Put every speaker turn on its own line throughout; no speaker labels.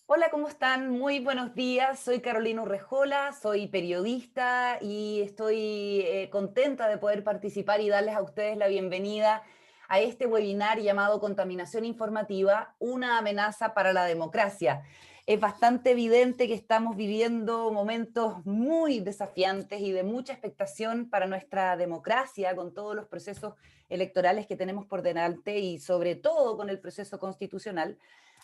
Hola, ¿cómo están? Muy buenos días. Soy Carolina Urrejola, soy periodista y estoy contenta de poder participar y darles a ustedes la bienvenida a este webinar llamado Contaminación Informativa, una amenaza para la democracia. Es bastante evidente que estamos viviendo momentos muy desafiantes y de mucha expectación para nuestra democracia, con todos los procesos electorales que tenemos por delante y sobre todo con el proceso constitucional.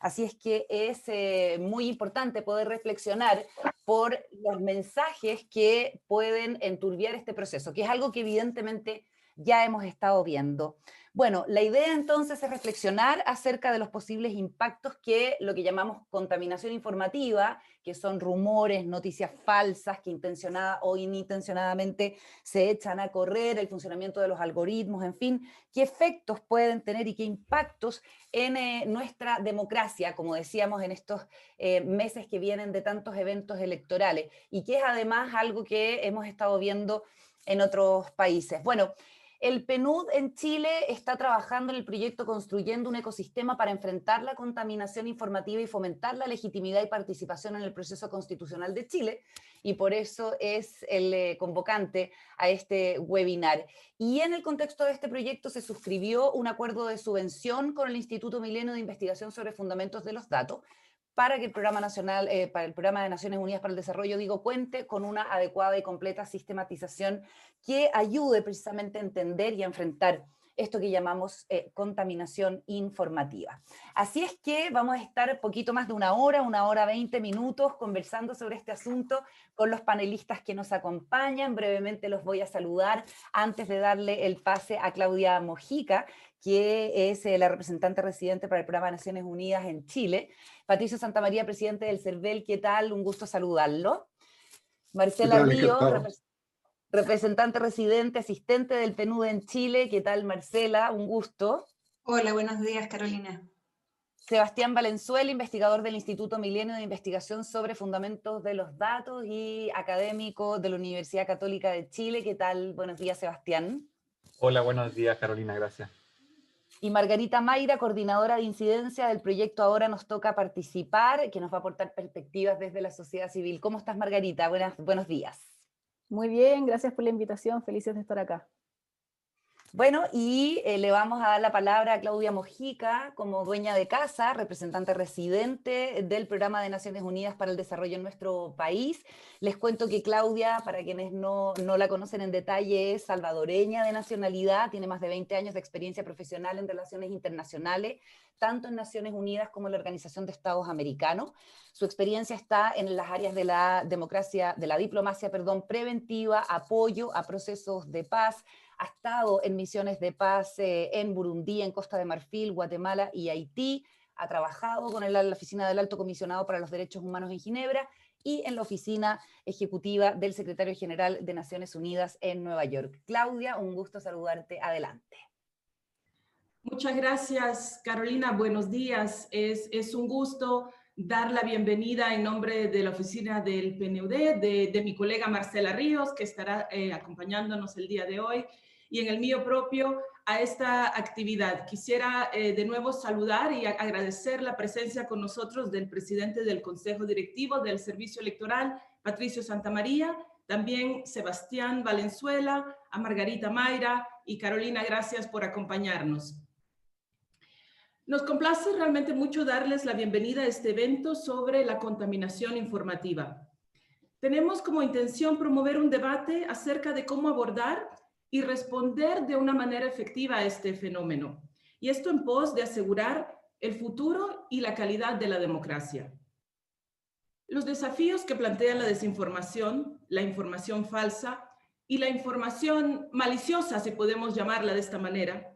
Así es que es muy importante poder reflexionar por los mensajes que pueden enturbiar este proceso, que es algo que evidentemente ya hemos estado viendo. Bueno, la idea entonces es reflexionar acerca de los posibles impactos que lo que llamamos contaminación informativa, que son rumores, noticias falsas que intencionada o inintencionadamente se echan a correr, el funcionamiento de los algoritmos, en fin, qué efectos pueden tener y qué impactos en nuestra democracia, como decíamos, en estos meses que vienen de tantos eventos electorales, y que es además algo que hemos estado viendo en otros países. Bueno, el PNUD en Chile está trabajando en el proyecto Construyendo un ecosistema para enfrentar la contaminación informativa y fomentar la legitimidad y participación en el proceso constitucional de Chile, y por eso es el convocante a este webinar. Y en el contexto de este proyecto se suscribió un acuerdo de subvención con el Instituto Milenio de Investigación sobre Fundamentos de los Datos para que el Programa Nacional, para el Programa de Naciones Unidas para el Desarrollo, digo, cuente con una adecuada y completa sistematización que ayude precisamente a entender y a enfrentar esto que llamamos contaminación informativa. Así es que vamos a estar poquito más de una hora 20 minutos, conversando sobre este asunto con los panelistas que nos acompañan. Brevemente los voy a saludar antes de darle el pase a Claudia Mojica, que es la representante residente para el Programa de Naciones Unidas en Chile. Patricio Santamaría, presidente del CERVEL, ¿qué tal? Un gusto saludarlo.
¿Qué
Marcela
tal?
Ríos,
Encantado.
representante residente, asistente del PNUD en Chile. ¿Qué tal, Marcela? Un gusto.
Hola, buenos días, Carolina.
Sebastián Valenzuela, investigador del Instituto Milenio de Investigación sobre Fundamentos de los Datos y académico de la Universidad Católica de Chile. ¿Qué tal? Buenos días, Sebastián.
Hola, buenos días, Carolina, gracias.
Y Margarita Mayra, coordinadora de incidencia del proyecto Ahora nos toca participar, que nos va a aportar perspectivas desde la sociedad civil. ¿Cómo estás, Margarita? Buenos días.
Muy bien, gracias por la invitación, felices de estar acá.
Bueno, y le vamos a dar la palabra a Claudia Mojica como dueña de casa, representante residente del Programa de Naciones Unidas para el Desarrollo en nuestro país. Les cuento que Claudia, para quienes no la conocen en detalle, es salvadoreña de nacionalidad, tiene más de 20 años de experiencia profesional en relaciones internacionales, tanto en Naciones Unidas como en la Organización de Estados Americanos. Su experiencia está en las áreas de la diplomacia, preventiva, apoyo a procesos de paz. Ha estado en misiones de paz en Burundi, en Costa de Marfil, Guatemala y Haití. Ha trabajado con la Oficina del Alto Comisionado para los Derechos Humanos en Ginebra y en la Oficina Ejecutiva del Secretario General de Naciones Unidas en Nueva York. Claudia, un gusto saludarte. Adelante.
Muchas gracias, Carolina. Buenos días. Es un gusto dar la bienvenida en nombre de la oficina del PNUD, de mi colega Marcela Ríos, que estará acompañándonos el día de hoy, y en el mío propio a esta actividad. Quisiera de nuevo saludar y agradecer la presencia con nosotros del presidente del Consejo Directivo del Servicio Electoral, Patricio Santamaría, también Sebastián Valenzuela, a Margarita Mayra y Carolina, gracias por acompañarnos. Nos complace realmente mucho darles la bienvenida a este evento sobre la contaminación informativa. Tenemos como intención promover un debate acerca de cómo abordar y responder de una manera efectiva a este fenómeno. Y esto en pos de asegurar el futuro y la calidad de la democracia. Los desafíos que plantea la desinformación, la información falsa y la información maliciosa, si podemos llamarla de esta manera,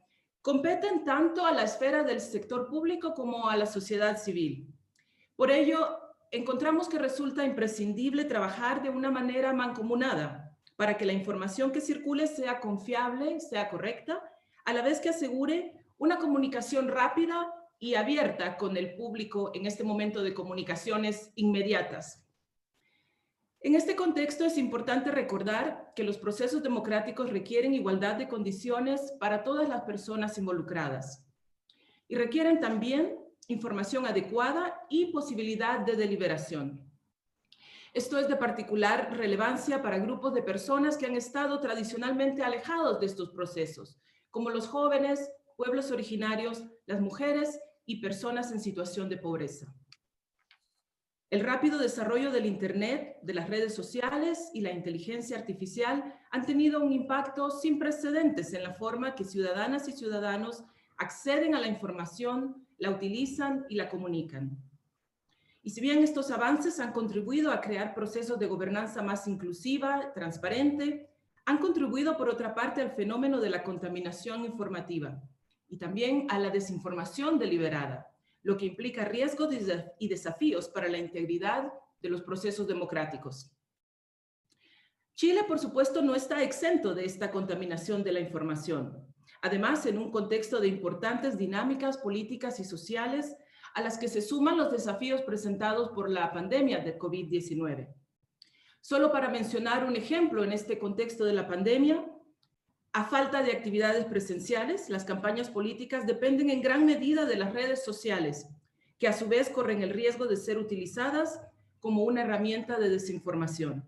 competen tanto a la esfera del sector público como a la sociedad civil. Por ello, encontramos que resulta imprescindible trabajar de una manera mancomunada para que la información que circule sea confiable, sea correcta, a la vez que asegure una comunicación rápida y abierta con el público en este momento de comunicaciones inmediatas. En este contexto es importante recordar que los procesos democráticos requieren igualdad de condiciones para todas las personas involucradas y requieren también información adecuada y posibilidad de deliberación. Esto es de particular relevancia para grupos de personas que han estado tradicionalmente alejados de estos procesos, como los jóvenes, pueblos originarios, las mujeres y personas en situación de pobreza. El rápido desarrollo del Internet, de las redes sociales y la inteligencia artificial han tenido un impacto sin precedentes en la forma que ciudadanas y ciudadanos acceden a la información, la utilizan y la comunican. Y si bien estos avances han contribuido a crear procesos de gobernanza más inclusiva, transparente, han contribuido por otra parte al fenómeno de la contaminación informativa y también a la desinformación deliberada, lo que implica riesgos y desafíos para la integridad de los procesos democráticos. Chile, por supuesto, no está exento de esta contaminación de la información. Además, en un contexto de importantes dinámicas políticas y sociales a las que se suman los desafíos presentados por la pandemia de COVID-19. Solo para mencionar un ejemplo en este contexto de la pandemia, a falta de actividades presenciales, las campañas políticas dependen en gran medida de las redes sociales, que a su vez corren el riesgo de ser utilizadas como una herramienta de desinformación.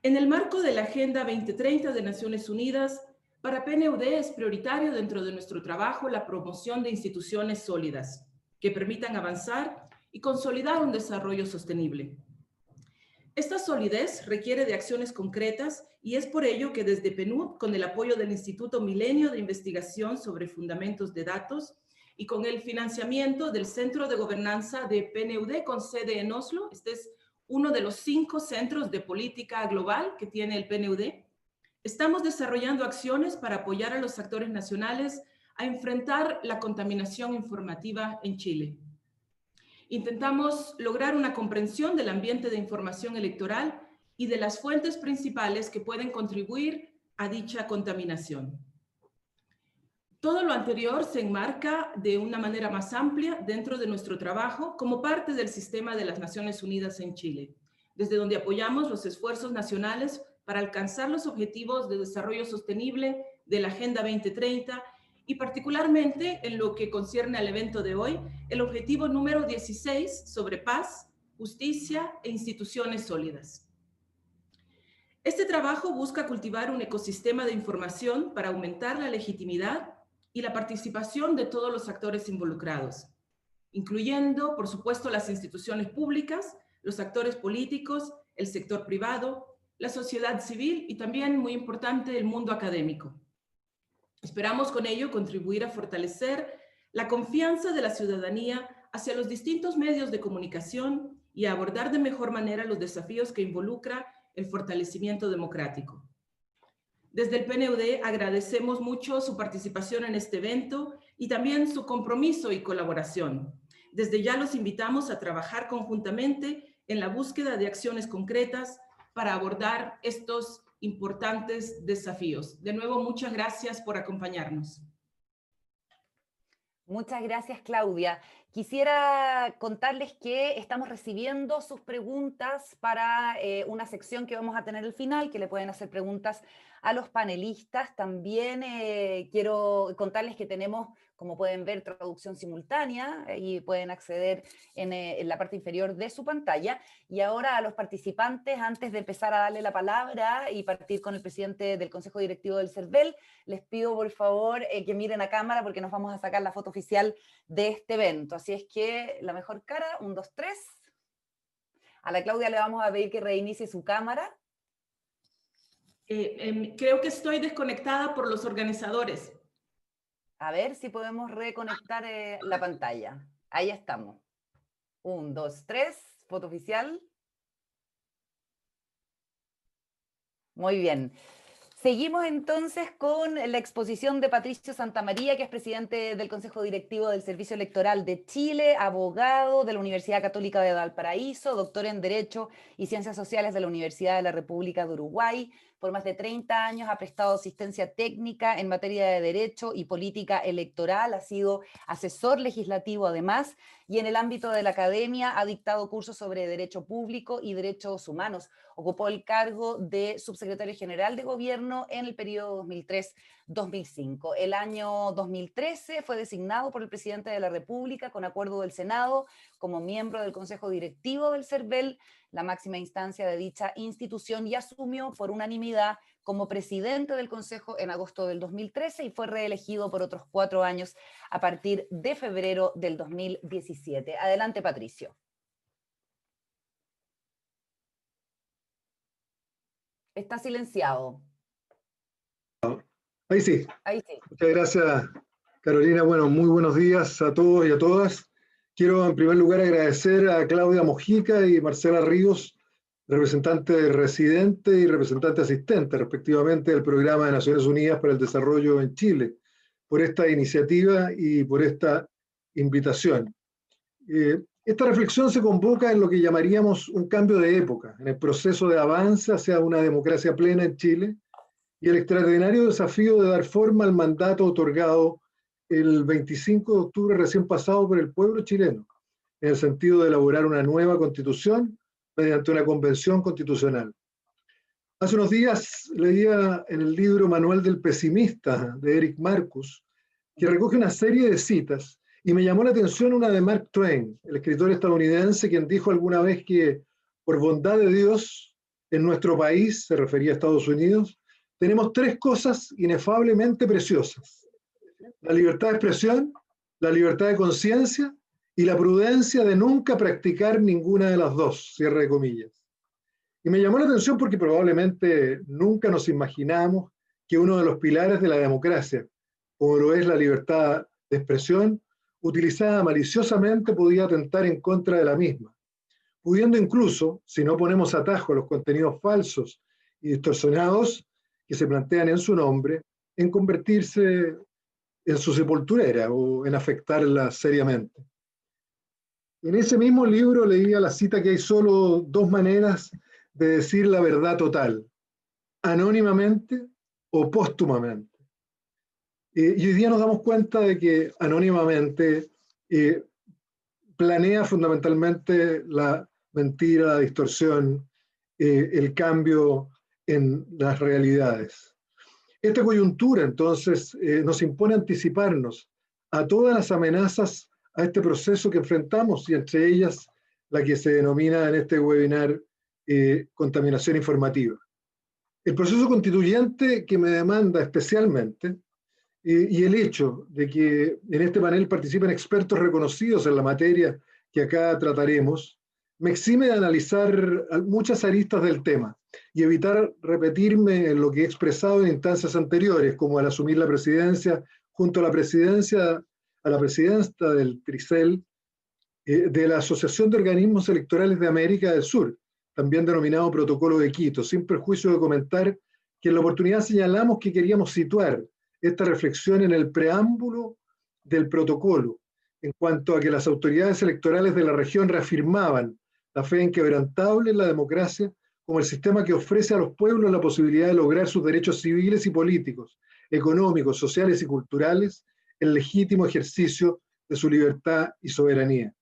En el marco de la Agenda 2030 de Naciones Unidas, para PNUD es prioritario dentro de nuestro trabajo la promoción de instituciones sólidas que permitan avanzar y consolidar un desarrollo sostenible. Esta solidez requiere de acciones concretas y es por ello que desde PNUD, con el apoyo del Instituto Milenio de Investigación sobre Fundamentos de Datos y con el financiamiento del Centro de Gobernanza de PNUD con sede en Oslo, este es uno de los 5 centros de política global que tiene el PNUD, estamos desarrollando acciones para apoyar a los actores nacionales a enfrentar la contaminación informativa en Chile. Intentamos lograr una comprensión del ambiente de información electoral y de las fuentes principales que pueden contribuir a dicha contaminación. Todo lo anterior se enmarca de una manera más amplia dentro de nuestro trabajo como parte del sistema de las Naciones Unidas en Chile, desde donde apoyamos los esfuerzos nacionales para alcanzar los objetivos de desarrollo sostenible de la Agenda 2030 y particularmente en lo que concierne al evento de hoy, el objetivo número 16 sobre paz, justicia e instituciones sólidas. Este trabajo busca cultivar un ecosistema de información para aumentar la legitimidad y la participación de todos los actores involucrados, incluyendo, por supuesto, las instituciones públicas, los actores políticos, el sector privado, la sociedad civil y también, muy importante, el mundo académico. Esperamos con ello contribuir a fortalecer la confianza de la ciudadanía hacia los distintos medios de comunicación y a abordar de mejor manera los desafíos que involucra el fortalecimiento democrático. Desde el PNUD agradecemos mucho su participación en este evento y también su compromiso y colaboración. Desde ya los invitamos a trabajar conjuntamente en la búsqueda de acciones concretas para abordar estos importantes desafíos. De nuevo, muchas gracias por acompañarnos.
Muchas gracias, Claudia. Quisiera contarles que estamos recibiendo sus preguntas para una sección que vamos a tener al final, que le pueden hacer preguntas a los panelistas. También quiero contarles que tenemos, como pueden ver, traducción simultánea y pueden acceder en la parte inferior de su pantalla. Y ahora a los participantes, antes de empezar a darle la palabra y partir con el presidente del Consejo Directivo del CERVEL, les pido por favor que miren a cámara porque nos vamos a sacar la foto oficial de este evento. Así es que la mejor cara, 1, 2, 3. A la Claudia le vamos a pedir que reinicie su cámara.
Creo que estoy desconectada por los organizadores.
A ver si podemos reconectar la pantalla. Ahí estamos. 1, 2, 3. Foto oficial. Muy bien. Seguimos entonces con la exposición de Patricio Santamaría, que es presidente del Consejo Directivo del Servicio Electoral de Chile, abogado de la Universidad Católica de Valparaíso, doctor en Derecho y Ciencias Sociales de la Universidad de la República de Uruguay. Por más de 30 años ha prestado asistencia técnica en materia de derecho y política electoral, ha sido asesor legislativo además, y en el ámbito de la academia ha dictado cursos sobre derecho público y derechos humanos. ocupó el cargo de subsecretario general de gobierno en el periodo 2003-2005. El año 2013 fue designado por el presidente de la República con acuerdo del Senado como miembro del Consejo Directivo del CERVEL, la máxima instancia de dicha institución, y asumió por unanimidad como presidente del Consejo en agosto del 2013 y fue reelegido por otros 4 años a partir de febrero del 2017. Adelante, Patricio. Está silenciado.
Ahí sí.
Ahí sí.
Muchas gracias, Carolina. Bueno, muy buenos días a todos y a todas. Quiero en primer lugar agradecer a Claudia Mojica y Marcela Ríos, representante residente y representante asistente, respectivamente, del Programa de Naciones Unidas para el Desarrollo en Chile, por esta iniciativa y por esta invitación. Esta reflexión se convoca en lo que llamaríamos un cambio de época, en el proceso de avance hacia una democracia plena en Chile y el extraordinario desafío de dar forma al mandato otorgado el 25 de octubre recién pasado por el pueblo chileno, en el sentido de elaborar una nueva constitución mediante una convención constitucional. Hace unos días leía en el libro Manual del Pesimista de Eric Marcus, que recoge una serie de citas, y me llamó la atención una de Mark Twain, el escritor estadounidense, quien dijo alguna vez que por bondad de Dios, en nuestro país, se refería a Estados Unidos, tenemos 3 cosas inefablemente preciosas: la libertad de expresión, la libertad de conciencia y la prudencia de nunca practicar ninguna de las 2, cierre de comillas. Y me llamó la atención porque probablemente nunca nos imaginamos que uno de los pilares de la democracia, como lo es la libertad de expresión, utilizada maliciosamente, podía atentar en contra de la misma, pudiendo incluso, si no ponemos atajo a los contenidos falsos y distorsionados que se plantean en su nombre, en convertirse en su sepulturera o en afectarla seriamente. En ese mismo libro leía la cita que hay solo 2 maneras de decir la verdad total: anónimamente o póstumamente. Y hoy día nos damos cuenta de que anónimamente planea fundamentalmente la mentira, la distorsión, el cambio en las realidades. Esta coyuntura, entonces, nos impone anticiparnos a todas las amenazas a este proceso que enfrentamos, y entre ellas la que se denomina en este webinar contaminación informativa. El proceso constituyente que me demanda especialmente, y el hecho de que en este panel participen expertos reconocidos en la materia que acá trataremos, me exime de analizar muchas aristas del tema y evitar repetirme en lo que he expresado en instancias anteriores, como al asumir la presidencia junto a la presidenta del TRICEL, de la Asociación de Organismos Electorales de América del Sur, también denominado Protocolo de Quito, sin perjuicio de comentar que en la oportunidad señalamos que queríamos situar esta reflexión en el preámbulo del protocolo, en cuanto a que las autoridades electorales de la región reafirmaban la fe inquebrantable en la democracia como el sistema que ofrece a los pueblos la posibilidad de lograr sus derechos civiles y políticos, económicos, sociales y culturales, el legítimo ejercicio de su libertad y soberanía.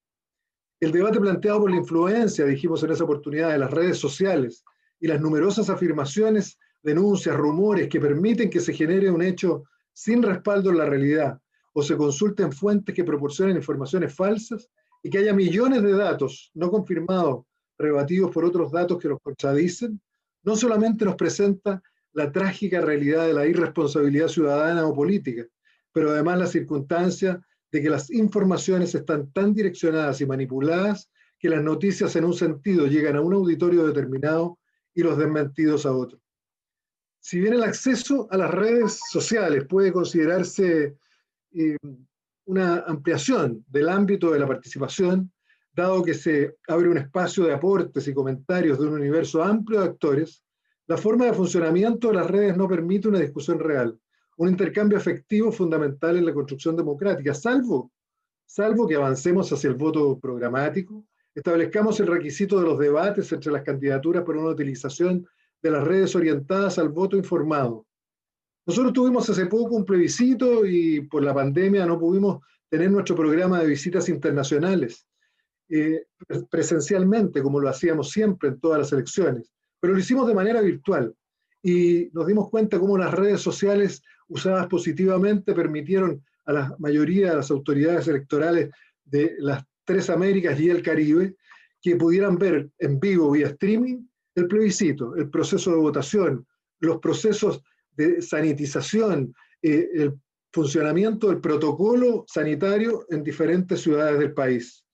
El debate planteado por la influencia, dijimos en esa oportunidad, de las redes sociales y las numerosas afirmaciones, denuncias, rumores que permiten que se genere un hecho sin respaldo en la realidad o se consulten fuentes que proporcionen informaciones falsas y que haya millones de datos no confirmados, rebatidos por otros datos que los contradicen, no solamente nos presenta la trágica realidad de la irresponsabilidad ciudadana o política, pero además la circunstancia de que las informaciones están tan direccionadas y manipuladas que las noticias en un sentido llegan a un auditorio determinado y los desmentidos a otro. Si bien el acceso a las redes sociales puede considerarse una ampliación del ámbito de la participación, dado que se abre un espacio de aportes y comentarios de un universo amplio de actores, la forma de funcionamiento de las redes no permite una discusión real, un intercambio efectivo fundamental en la construcción democrática, salvo que avancemos hacia el voto programático, establezcamos el requisito de los debates entre las candidaturas por una utilización de las redes orientadas al voto informado. Nosotros tuvimos hace poco un plebiscito y por la pandemia no pudimos tener nuestro programa de visitas internacionales presencialmente, como lo hacíamos siempre en todas las elecciones, pero lo hicimos de manera virtual y nos dimos cuenta cómo las redes sociales usadas positivamente permitieron a la mayoría de las autoridades electorales de las 3 Américas y el Caribe que pudieran ver en vivo vía streaming el plebiscito, el proceso de votación, los procesos de sanitización, el funcionamiento del protocolo sanitario en diferentes ciudades del país.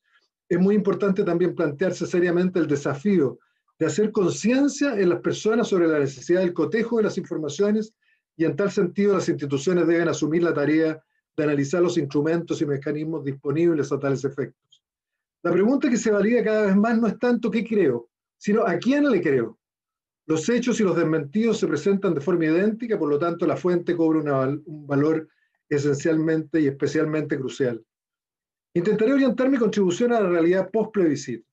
Es muy importante también plantearse seriamente el desafío de hacer conciencia en las personas sobre la necesidad del cotejo de las informaciones y en tal sentido las instituciones deben asumir la tarea de analizar los instrumentos y mecanismos disponibles a tales efectos. La pregunta que se valida cada vez más no es tanto qué creo, sino a quién le creo. Los hechos y los desmentidos se presentan de forma idéntica, por lo tanto la fuente cobra un valor esencialmente y especialmente crucial. Intentaré orientar mi contribución a la realidad post-plebiscito.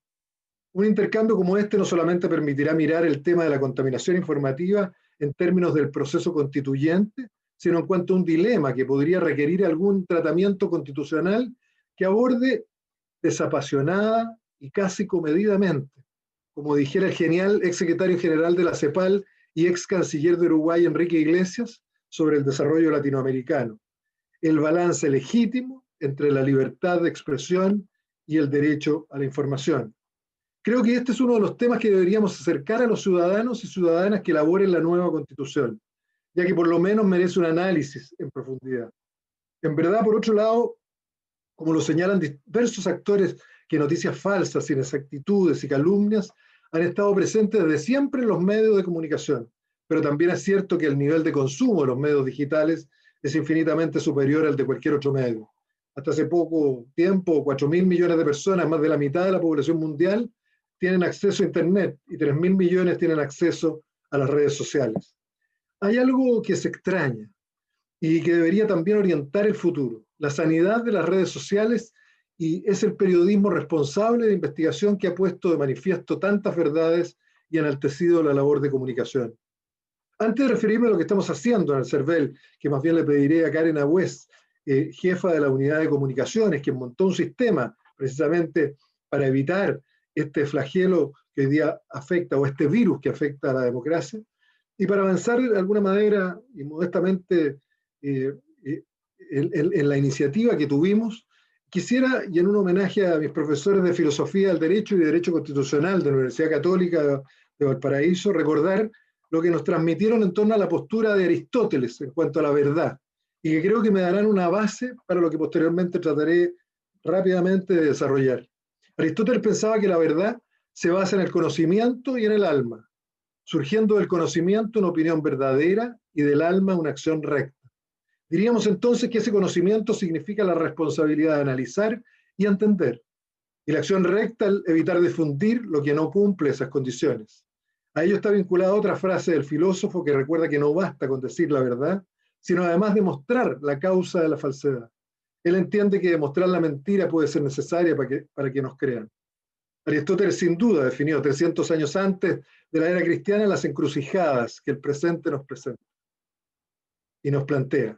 Un intercambio como este no solamente permitirá mirar el tema de la contaminación informativa en términos del proceso constituyente, sino en cuanto a un dilema que podría requerir algún tratamiento constitucional que aborde desapasionada y casi comedidamente, como dijera el genial ex secretario general de la CEPAL y ex canciller de Uruguay, Enrique Iglesias, sobre el desarrollo latinoamericano. El balance legítimo entre la libertad de expresión y el derecho a la información. Creo que este es uno de los temas que deberíamos acercar a los ciudadanos y ciudadanas que elaboren la nueva Constitución, ya que por lo menos merece un análisis en profundidad. En verdad, por otro lado, como lo señalan diversos actores, que noticias falsas, inexactitudes y calumnias han estado presentes desde siempre en los medios de comunicación, pero también es cierto que el nivel de consumo de los medios digitales es infinitamente superior al de cualquier otro medio. Hasta hace poco tiempo, 4.000 millones de personas, más de la mitad de la población mundial, tienen acceso a Internet y 3.000 millones tienen acceso a las redes sociales. Hay algo que se extraña y que debería también orientar el futuro, la sanidad de las redes sociales, y es el periodismo responsable de investigación que ha puesto de manifiesto tantas verdades y enaltecido la labor de comunicación. Antes de referirme a lo que estamos haciendo en el CERVEL, que más bien le pediré a Karen Agüez, jefa de la unidad de comunicaciones, quien montó un sistema precisamente para evitar este flagelo que hoy día afecta, o este virus que afecta a la democracia, y para avanzar de alguna manera y modestamente en la iniciativa que tuvimos, quisiera, y en un homenaje a mis profesores de Filosofía del Derecho y Derecho Constitucional de la Universidad Católica de Valparaíso, recordar lo que nos transmitieron en torno a la postura de Aristóteles en cuanto a la verdad, y que creo que me darán una base para lo que posteriormente trataré rápidamente de desarrollar. Aristóteles pensaba que la verdad se basa en el conocimiento y en el alma, surgiendo del conocimiento una opinión verdadera y del alma una acción recta. Diríamos entonces que ese conocimiento significa la responsabilidad de analizar y entender, y la acción recta el evitar difundir lo que no cumple esas condiciones. A ello está vinculada otra frase del filósofo que recuerda que no basta con decir la verdad, sino además demostrar la causa de la falsedad. Él entiende que demostrar la mentira puede ser necesaria para que nos crean. Aristóteles sin duda definió 300 años antes de la era cristiana las encrucijadas que el presente nos presenta y nos plantea.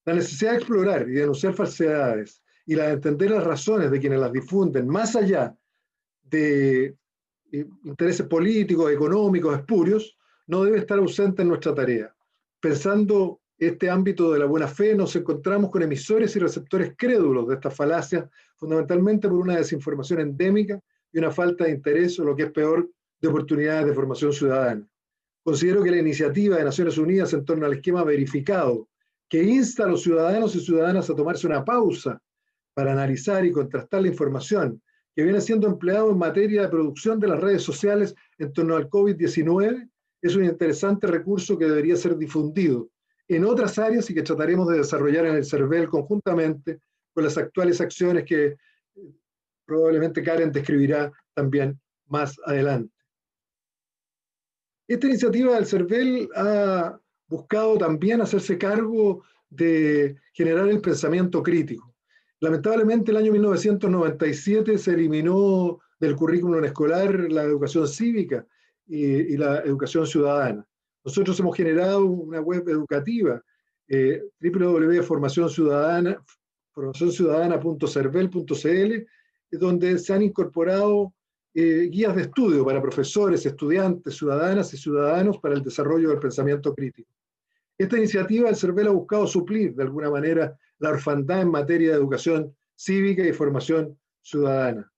La necesidad de explorar y denunciar falsedades y la de entender las razones de quienes las difunden, más allá de intereses políticos, económicos, espurios, no debe estar ausente en nuestra tarea. Pensando este ámbito de la buena fe, nos encontramos con emisores y receptores crédulos de estas falacias, fundamentalmente por una desinformación endémica y una falta de interés, o lo que es peor, de oportunidades de formación ciudadana. Considero que la iniciativa de Naciones Unidas en torno al esquema verificado, que insta a los ciudadanos y ciudadanas a tomarse una pausa para analizar y contrastar la información que viene siendo empleado en materia de producción de las redes sociales en torno al COVID-19, es un interesante recurso que debería ser difundido en otras áreas y que trataremos de desarrollar en el CERVEL conjuntamente con las actuales acciones que probablemente Karen describirá también más adelante. Esta iniciativa del CERVEL ha buscado también hacerse cargo de generar el pensamiento crítico. Lamentablemente, el año 1997 se eliminó del currículum escolar la educación cívica y la educación ciudadana. Nosotros hemos generado una web educativa, www.formacionciudadana.cervel.cl, donde se han incorporado guías de estudio para profesores, estudiantes, ciudadanas y ciudadanos para el desarrollo del pensamiento crítico. Esta iniciativa del CERVEL ha buscado suplir de alguna manera la orfandad en materia de educación cívica y formación ciudadana.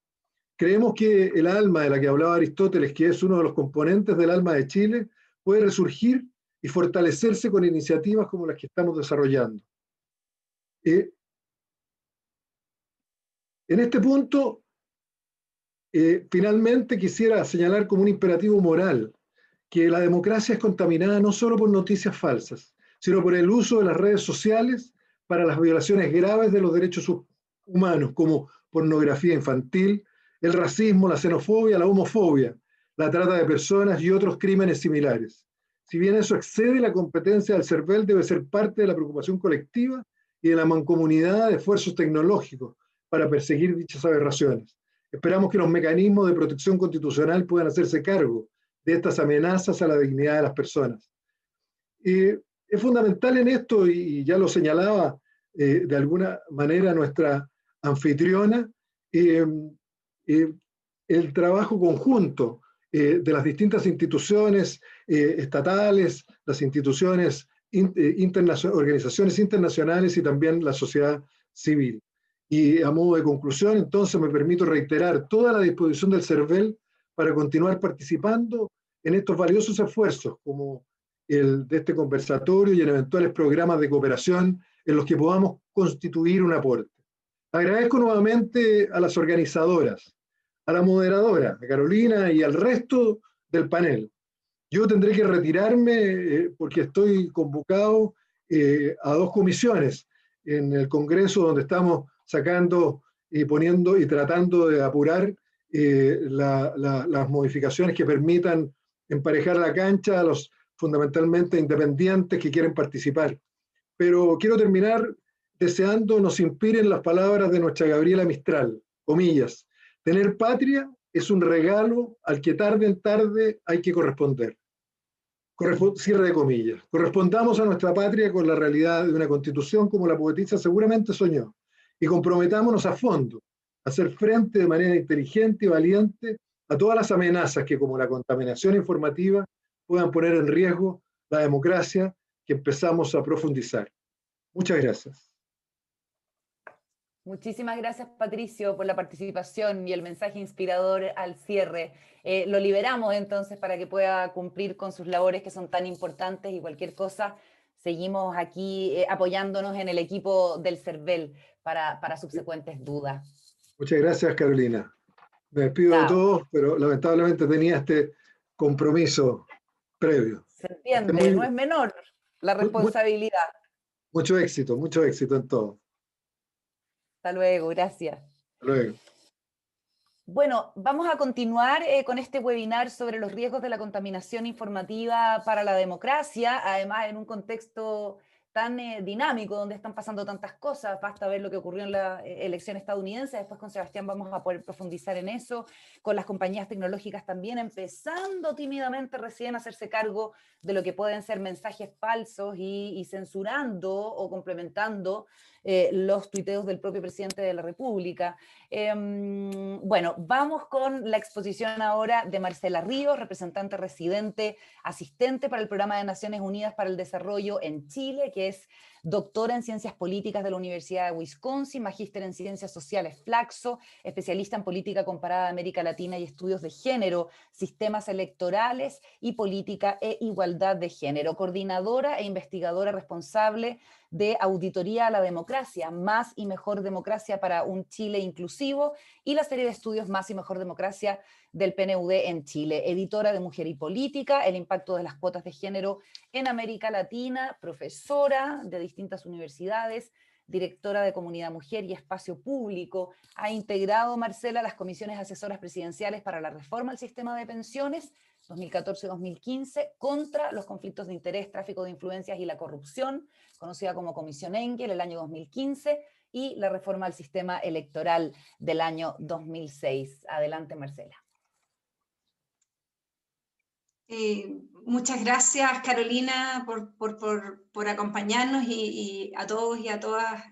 Creemos que el alma de la que hablaba Aristóteles, que es uno de los componentes del alma de Chile, puede resurgir y fortalecerse con iniciativas como las que estamos desarrollando. En este punto, finalmente quisiera señalar como un imperativo moral que la democracia es contaminada no solo por noticias falsas, sino por el uso de las redes sociales para las violaciones graves de los derechos humanos, como pornografía infantil, el racismo, la xenofobia, la homofobia, la trata de personas y otros crímenes similares. Si bien eso excede la competencia del CERVEL, debe ser parte de la preocupación colectiva y de la mancomunidad de esfuerzos tecnológicos para perseguir dichas aberraciones. Esperamos que los mecanismos de protección constitucional puedan hacerse cargo de estas amenazas a la dignidad de las personas. Es fundamental en esto, y ya lo señalaba de alguna manera nuestra anfitriona, el trabajo conjunto de las distintas instituciones estatales, las instituciones, organizaciones internacionales y también la sociedad civil. Y a modo de conclusión, entonces me permito reiterar toda la disposición del CERVEL para continuar participando en estos valiosos esfuerzos, como el de este conversatorio y en eventuales programas de cooperación en los que podamos constituir un aporte. Agradezco nuevamente a las organizadoras, a la moderadora, a Carolina y al resto del panel. Yo tendré que retirarme porque estoy convocado a 2 comisiones en el Congreso donde estamos sacando y poniendo y tratando de apurar las modificaciones que permitan emparejar la cancha a los fundamentalmente independientes que quieren participar. Pero quiero terminar deseando nos inspiren las palabras de nuestra Gabriela Mistral, comillas: tener patria es un regalo al que tarde en tarde hay que corresponder. Cierre de comillas. Correspondamos a nuestra patria con la realidad de una constitución como la poetisa seguramente soñó, y comprometámonos a fondo a hacer frente de manera inteligente y valiente a todas las amenazas que, como la contaminación informativa, puedan poner en riesgo la democracia que empezamos a profundizar. Muchas gracias.
Muchísimas gracias, Patricio, por la participación y el mensaje inspirador al cierre. Lo liberamos entonces para que pueda cumplir con sus labores que son tan importantes, y cualquier cosa, seguimos aquí apoyándonos en el equipo del CERVEL para subsecuentes dudas.
Muchas gracias, Carolina. Me despido de todos, pero lamentablemente tenía este compromiso previo.
Se entiende, no es menor la responsabilidad.
Mucho éxito en todo.
Hasta luego, gracias.
Hasta luego.
Bueno, vamos a continuar con este webinar sobre los riesgos de la contaminación informativa para la democracia, además en un contexto tan dinámico, donde están pasando tantas cosas. Basta ver lo que ocurrió en la elección estadounidense. Después con Sebastián vamos a poder profundizar en eso, con las compañías tecnológicas también empezando tímidamente recién a hacerse cargo de lo que pueden ser mensajes falsos y censurando o complementando los tuiteos del propio presidente de la República. Bueno, vamos con la exposición ahora de Marcela Ríos, representante residente, asistente para el Programa de Naciones Unidas para el Desarrollo en Chile, que es doctora en Ciencias Políticas de la Universidad de Wisconsin, magíster en Ciencias Sociales Flaxo, especialista en Política Comparada de América Latina y Estudios de Género, Sistemas Electorales y Política e Igualdad de Género, coordinadora e investigadora responsable de Auditoría a la Democracia, Más y Mejor Democracia para un Chile Inclusivo, y la serie de estudios Más y Mejor Democracia del PNUD en Chile, editora de Mujer y Política, el impacto de las cuotas de género en América Latina, profesora de distintas universidades, directora de Comunidad Mujer y Espacio Público. Ha integrado, Marcela, las comisiones asesoras presidenciales para la reforma al sistema de pensiones 2014-2015, contra los conflictos de interés, tráfico de influencias y la corrupción, conocida como Comisión Engel, el año 2015, y la reforma al sistema electoral del año 2006. Adelante, Marcela.
Muchas gracias, Carolina, por acompañarnos, y a todos y a todas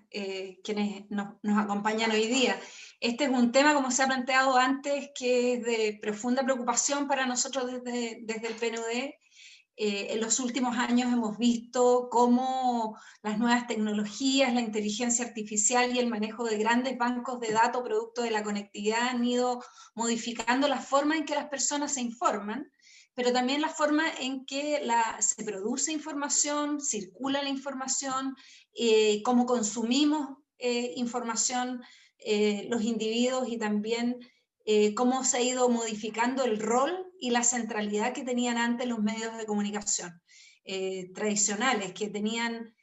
quienes nos acompañan hoy día. Este es un tema, como se ha planteado antes, que es de profunda preocupación para nosotros desde el PNUD. En los últimos años hemos visto cómo las nuevas tecnologías, la inteligencia artificial y el manejo de grandes bancos de datos producto de la conectividad han ido modificando la forma en que las personas se informan, pero también la forma en que se produce información, circula la información, cómo consumimos información los individuos, y también cómo se ha ido modificando el rol y la centralidad que tenían antes los medios de comunicación tradicionales, que tenían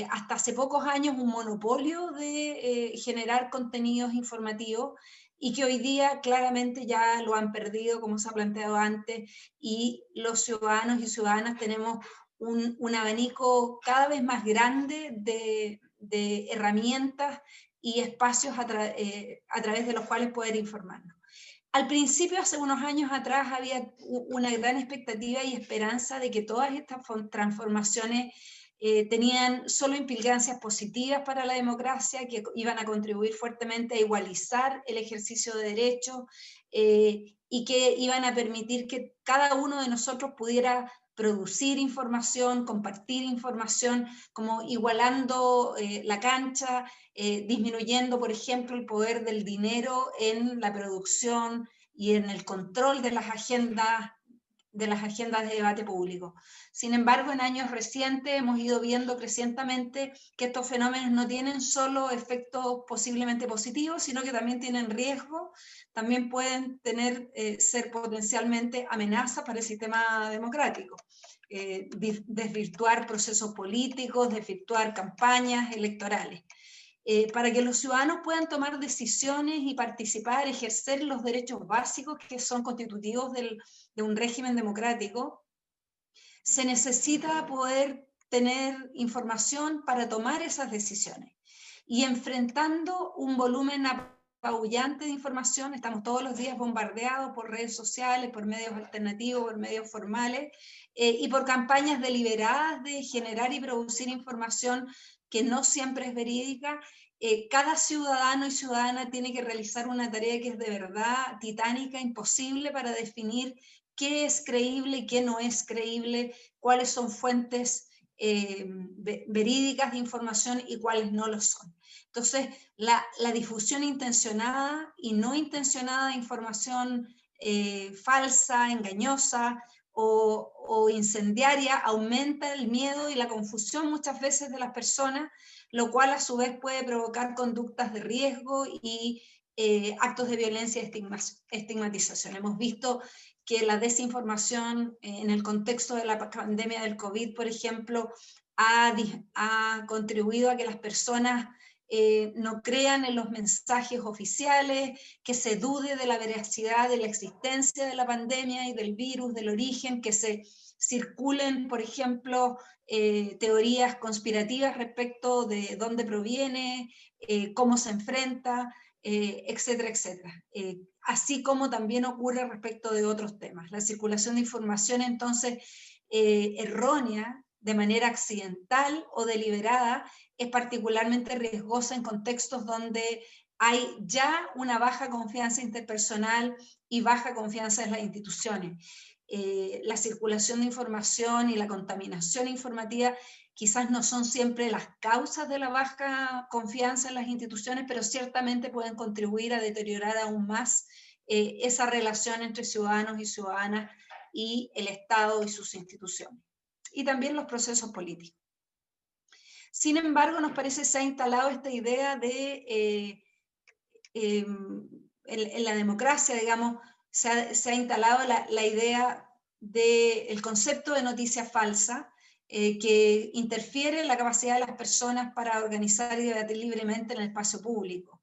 hasta hace pocos años un monopolio de generar contenidos informativos, y que hoy día claramente ya lo han perdido, como se ha planteado antes, y los ciudadanos y ciudadanas tenemos un abanico cada vez más grande de herramientas y espacios a través de los cuales poder informarnos. Al principio, hace unos años atrás, había una gran expectativa y esperanza de que todas estas transformaciones tenían solo implicancias positivas para la democracia, que iban a contribuir fuertemente a igualizar el ejercicio de derechos y que iban a permitir que cada uno de nosotros pudiera producir información, compartir información, como igualando la cancha, disminuyendo, por ejemplo, el poder del dinero en la producción y en el control de las agendas de debate público. Sin embargo, en años recientes hemos ido viendo crecientemente que estos fenómenos no tienen solo efectos posiblemente positivos, sino que también tienen riesgo, también pueden ser potencialmente amenazas para el sistema democrático. Desvirtuar procesos políticos, desvirtuar campañas electorales. Para que los ciudadanos puedan tomar decisiones y participar, ejercer los derechos básicos que son constitutivos de un régimen democrático, se necesita poder tener información para tomar esas decisiones. Y enfrentando un volumen apabullante de información, estamos todos los días bombardeados por redes sociales, por medios alternativos, por medios formales, y por campañas deliberadas de generar y producir información que no siempre es verídica. Cada ciudadano y ciudadana tiene que realizar una tarea que es de verdad titánica, imposible, para definir qué es creíble y qué no es creíble, cuáles son fuentes verídicas de información y cuáles no lo son. Entonces, la difusión intencionada y no intencionada de información falsa, engañosa o incendiaria aumenta el miedo y la confusión muchas veces de las personas, lo cual a su vez puede provocar conductas de riesgo y actos de violencia y estigmatización. Hemos visto que la desinformación en el contexto de la pandemia del COVID, por ejemplo, ha contribuido a que las personas no crean en los mensajes oficiales, que se dude de la veracidad de la existencia de la pandemia y del virus, del origen, que se circulen, por ejemplo, teorías conspirativas respecto de dónde proviene, cómo se enfrenta, etcétera, etcétera. Así como también ocurre respecto de otros temas. La circulación de información, entonces, errónea, de manera accidental o deliberada, es particularmente riesgosa en contextos donde hay ya una baja confianza interpersonal y baja confianza en las instituciones. La circulación de información y la contaminación informativa quizás no son siempre las causas de la baja confianza en las instituciones, pero ciertamente pueden contribuir a deteriorar aún más esa relación entre ciudadanos y ciudadanas y el Estado y sus instituciones, y también los procesos políticos. Sin embargo, nos parece que se ha instalado esta idea de, en la democracia, digamos, se ha instalado la idea del concepto de noticia falsa, que interfiere en la capacidad de las personas para organizar y debatir libremente en el espacio público.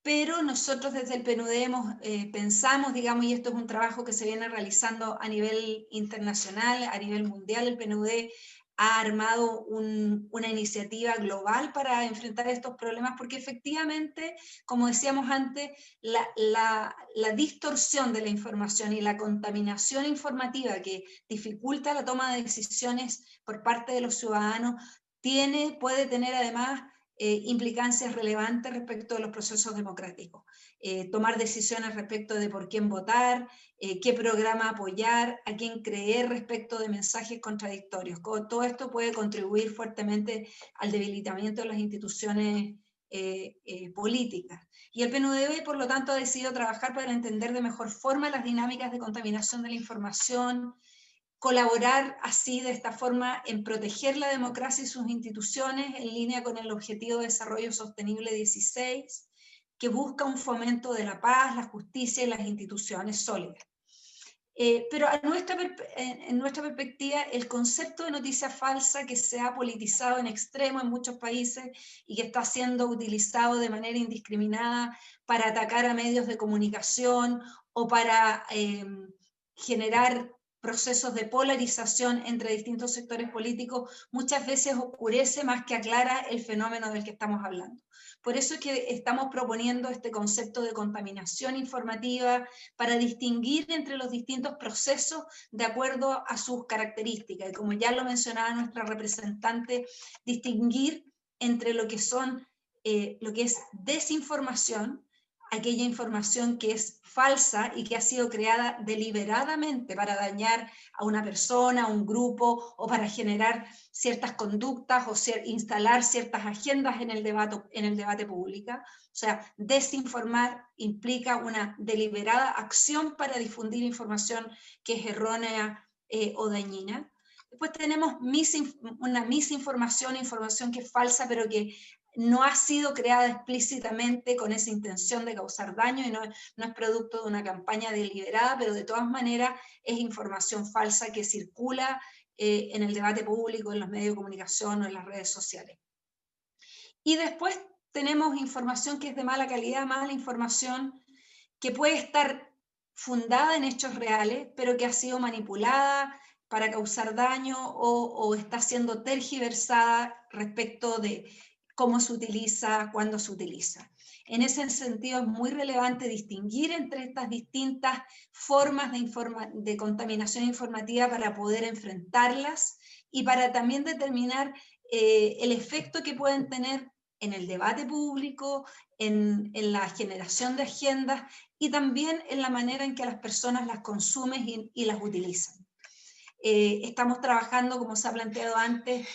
Pero nosotros desde el PNUD pensamos, digamos, y esto es un trabajo que se viene realizando a nivel internacional, a nivel mundial. El PNUD ha armado una iniciativa global para enfrentar estos problemas, porque efectivamente, como decíamos antes, la distorsión de la información y la contaminación informativa que dificulta la toma de decisiones por parte de los ciudadanos puede tener además implicancias relevantes respecto de los procesos democráticos. Tomar decisiones respecto de por quién votar, qué programa apoyar, a quién creer respecto de mensajes contradictorios. Todo esto puede contribuir fuertemente al debilitamiento de las instituciones políticas. Y el PNUD, por lo tanto, ha decidido trabajar para entender de mejor forma las dinámicas de contaminación de la información, colaborar así de esta forma en proteger la democracia y sus instituciones en línea con el Objetivo de Desarrollo Sostenible 16, que busca un fomento de la paz, la justicia y las instituciones sólidas. Pero en nuestra perspectiva, el concepto de noticia falsa, que se ha politizado en extremo en muchos países y que está siendo utilizado de manera indiscriminada para atacar a medios de comunicación o para generar procesos de polarización entre distintos sectores políticos, muchas veces oscurece más que aclara el fenómeno del que estamos hablando. Por eso es que estamos proponiendo este concepto de contaminación informativa para distinguir entre los distintos procesos de acuerdo a sus características. Y como ya lo mencionaba nuestra representante, distinguir entre lo que es desinformación, aquella información que es falsa y que ha sido creada deliberadamente para dañar a una persona, a un grupo, o para generar ciertas conductas o instalar ciertas agendas en el debate público. O sea, desinformar implica una deliberada acción para difundir información que es errónea o dañina. Después tenemos una misinformación, información que es falsa, pero que no ha sido creada explícitamente con esa intención de causar daño y no es producto de una campaña deliberada, pero de todas maneras es información falsa que circula en el debate público, en los medios de comunicación o en las redes sociales. Y después tenemos información que es de mala calidad, mala información que puede estar fundada en hechos reales, pero que ha sido manipulada para causar daño o está siendo tergiversada respecto de cómo se utiliza, cuándo se utiliza. En ese sentido es muy relevante distinguir entre estas distintas formas de contaminación informativa para poder enfrentarlas y para también determinar el efecto que pueden tener en el debate público, en la generación de agendas y también en la manera en que las personas las consumen y las utilizan. Estamos trabajando, como se ha planteado antes,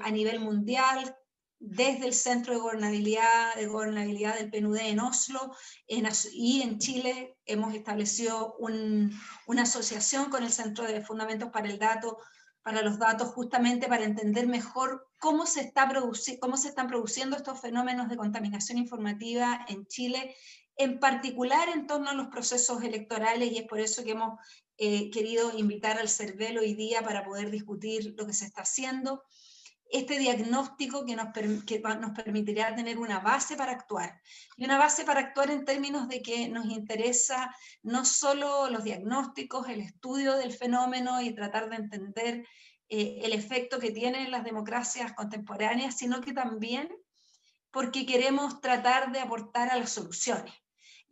a nivel mundial, desde el Centro de Gobernabilidad del PNUD en Oslo, y en Chile hemos establecido una asociación con el Centro de Fundamentos para los Datos, justamente para entender mejor cómo se están produciendo estos fenómenos de contaminación informativa en Chile, en particular en torno a los procesos electorales, y es por eso que hemos querido invitar al CERVEL hoy día para poder discutir lo que se está haciendo. Este diagnóstico que nos permitirá tener una base para actuar. Y una base para actuar en términos de que nos interesa no solo los diagnósticos, el estudio del fenómeno y tratar de entender el efecto que tienen las democracias contemporáneas, sino que también porque queremos tratar de aportar a las soluciones.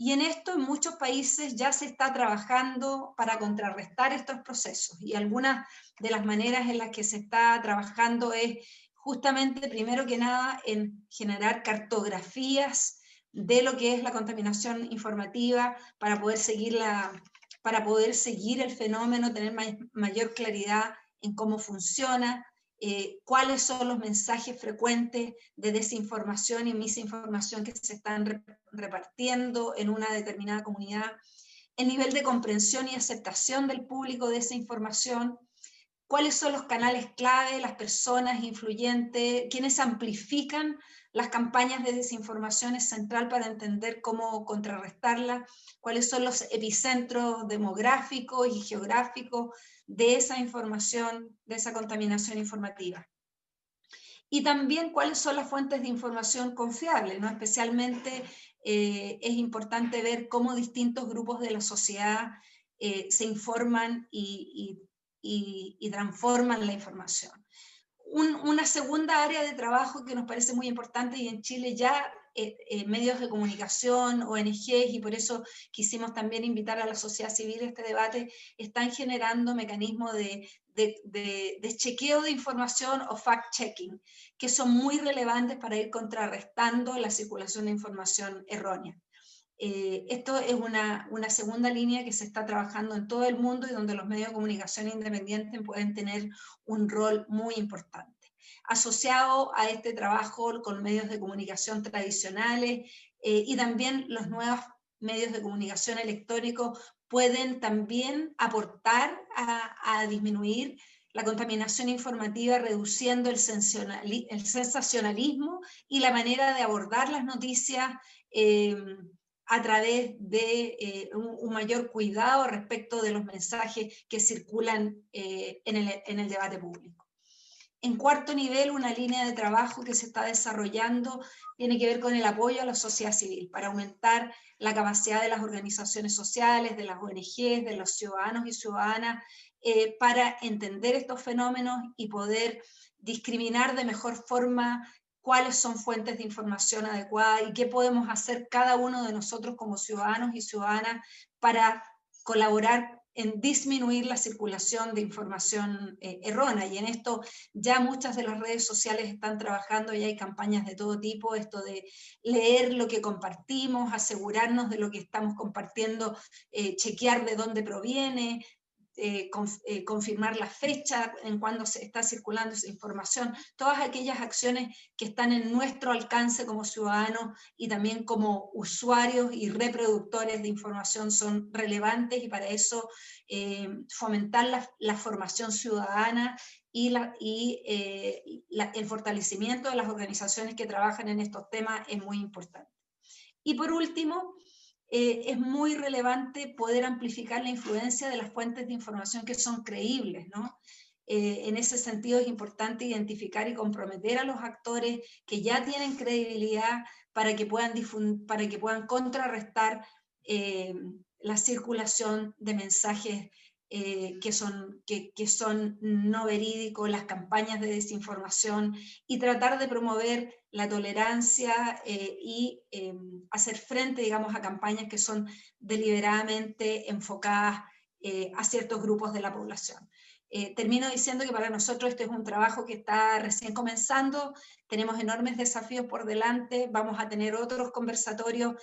Y en esto en muchos países ya se está trabajando para contrarrestar estos procesos, y algunas de las maneras en las que se está trabajando es justamente, primero que nada, en generar cartografías de lo que es la contaminación informativa para poder seguir el fenómeno, tener mayor claridad en cómo funciona, cuáles son los mensajes frecuentes de desinformación y misinformación que se están repartiendo en una determinada comunidad, el nivel de comprensión y aceptación del público de esa información, cuáles son los canales clave, las personas influyentes, quienes amplifican las campañas de desinformación es central para entender cómo contrarrestarla, cuáles son los epicentros demográficos y geográficos de esa información, de esa contaminación informativa. Y también cuáles son las fuentes de información confiables, ¿no? Especialmente es importante ver cómo distintos grupos de la sociedad se informan y transforman la información. Una segunda área de trabajo que nos parece muy importante, y en Chile ya medios de comunicación, ONGs, y por eso quisimos también invitar a la sociedad civil a este debate, están generando mecanismos de chequeo de información o fact-checking, que son muy relevantes para ir contrarrestando la circulación de información errónea. Esto es una segunda línea que se está trabajando en todo el mundo y donde los medios de comunicación independientes pueden tener un rol muy importante. Asociado a este trabajo con medios de comunicación tradicionales y también los nuevos medios de comunicación electrónicos pueden también aportar a disminuir la contaminación informativa, reduciendo el sensacionalismo y la manera de abordar las noticias a través de un mayor cuidado respecto de los mensajes que circulan en el debate público. En cuarto nivel, una línea de trabajo que se está desarrollando tiene que ver con el apoyo a la sociedad civil para aumentar la capacidad de las organizaciones sociales, de las ONGs, de los ciudadanos y ciudadanas, para entender estos fenómenos y poder discriminar de mejor forma cuáles son fuentes de información adecuadas y qué podemos hacer cada uno de nosotros como ciudadanos y ciudadanas para colaborar en disminuir la circulación de información errónea. Y en esto ya muchas de las redes sociales están trabajando y hay campañas de todo tipo, esto de leer lo que compartimos, asegurarnos de lo que estamos compartiendo, chequear de dónde proviene, confirmar la fecha en cuando se está circulando esa información, todas aquellas acciones que están en nuestro alcance como ciudadanos y también como usuarios y reproductores de información son relevantes, y para eso fomentar la formación ciudadana y el fortalecimiento de las organizaciones que trabajan en estos temas es muy importante. Y por último, es muy relevante poder amplificar la influencia de las fuentes de información que son creíbles, ¿no? En ese sentido es importante identificar y comprometer a los actores que ya tienen credibilidad para que puedan contrarrestar la circulación de mensajes que son no verídicos, las campañas de desinformación, y tratar de promover la tolerancia y hacer frente, digamos, a campañas que son deliberadamente enfocadas a ciertos grupos de la población. Termino diciendo que para nosotros este es un trabajo que está recién comenzando, tenemos enormes desafíos por delante, vamos a tener otros conversatorios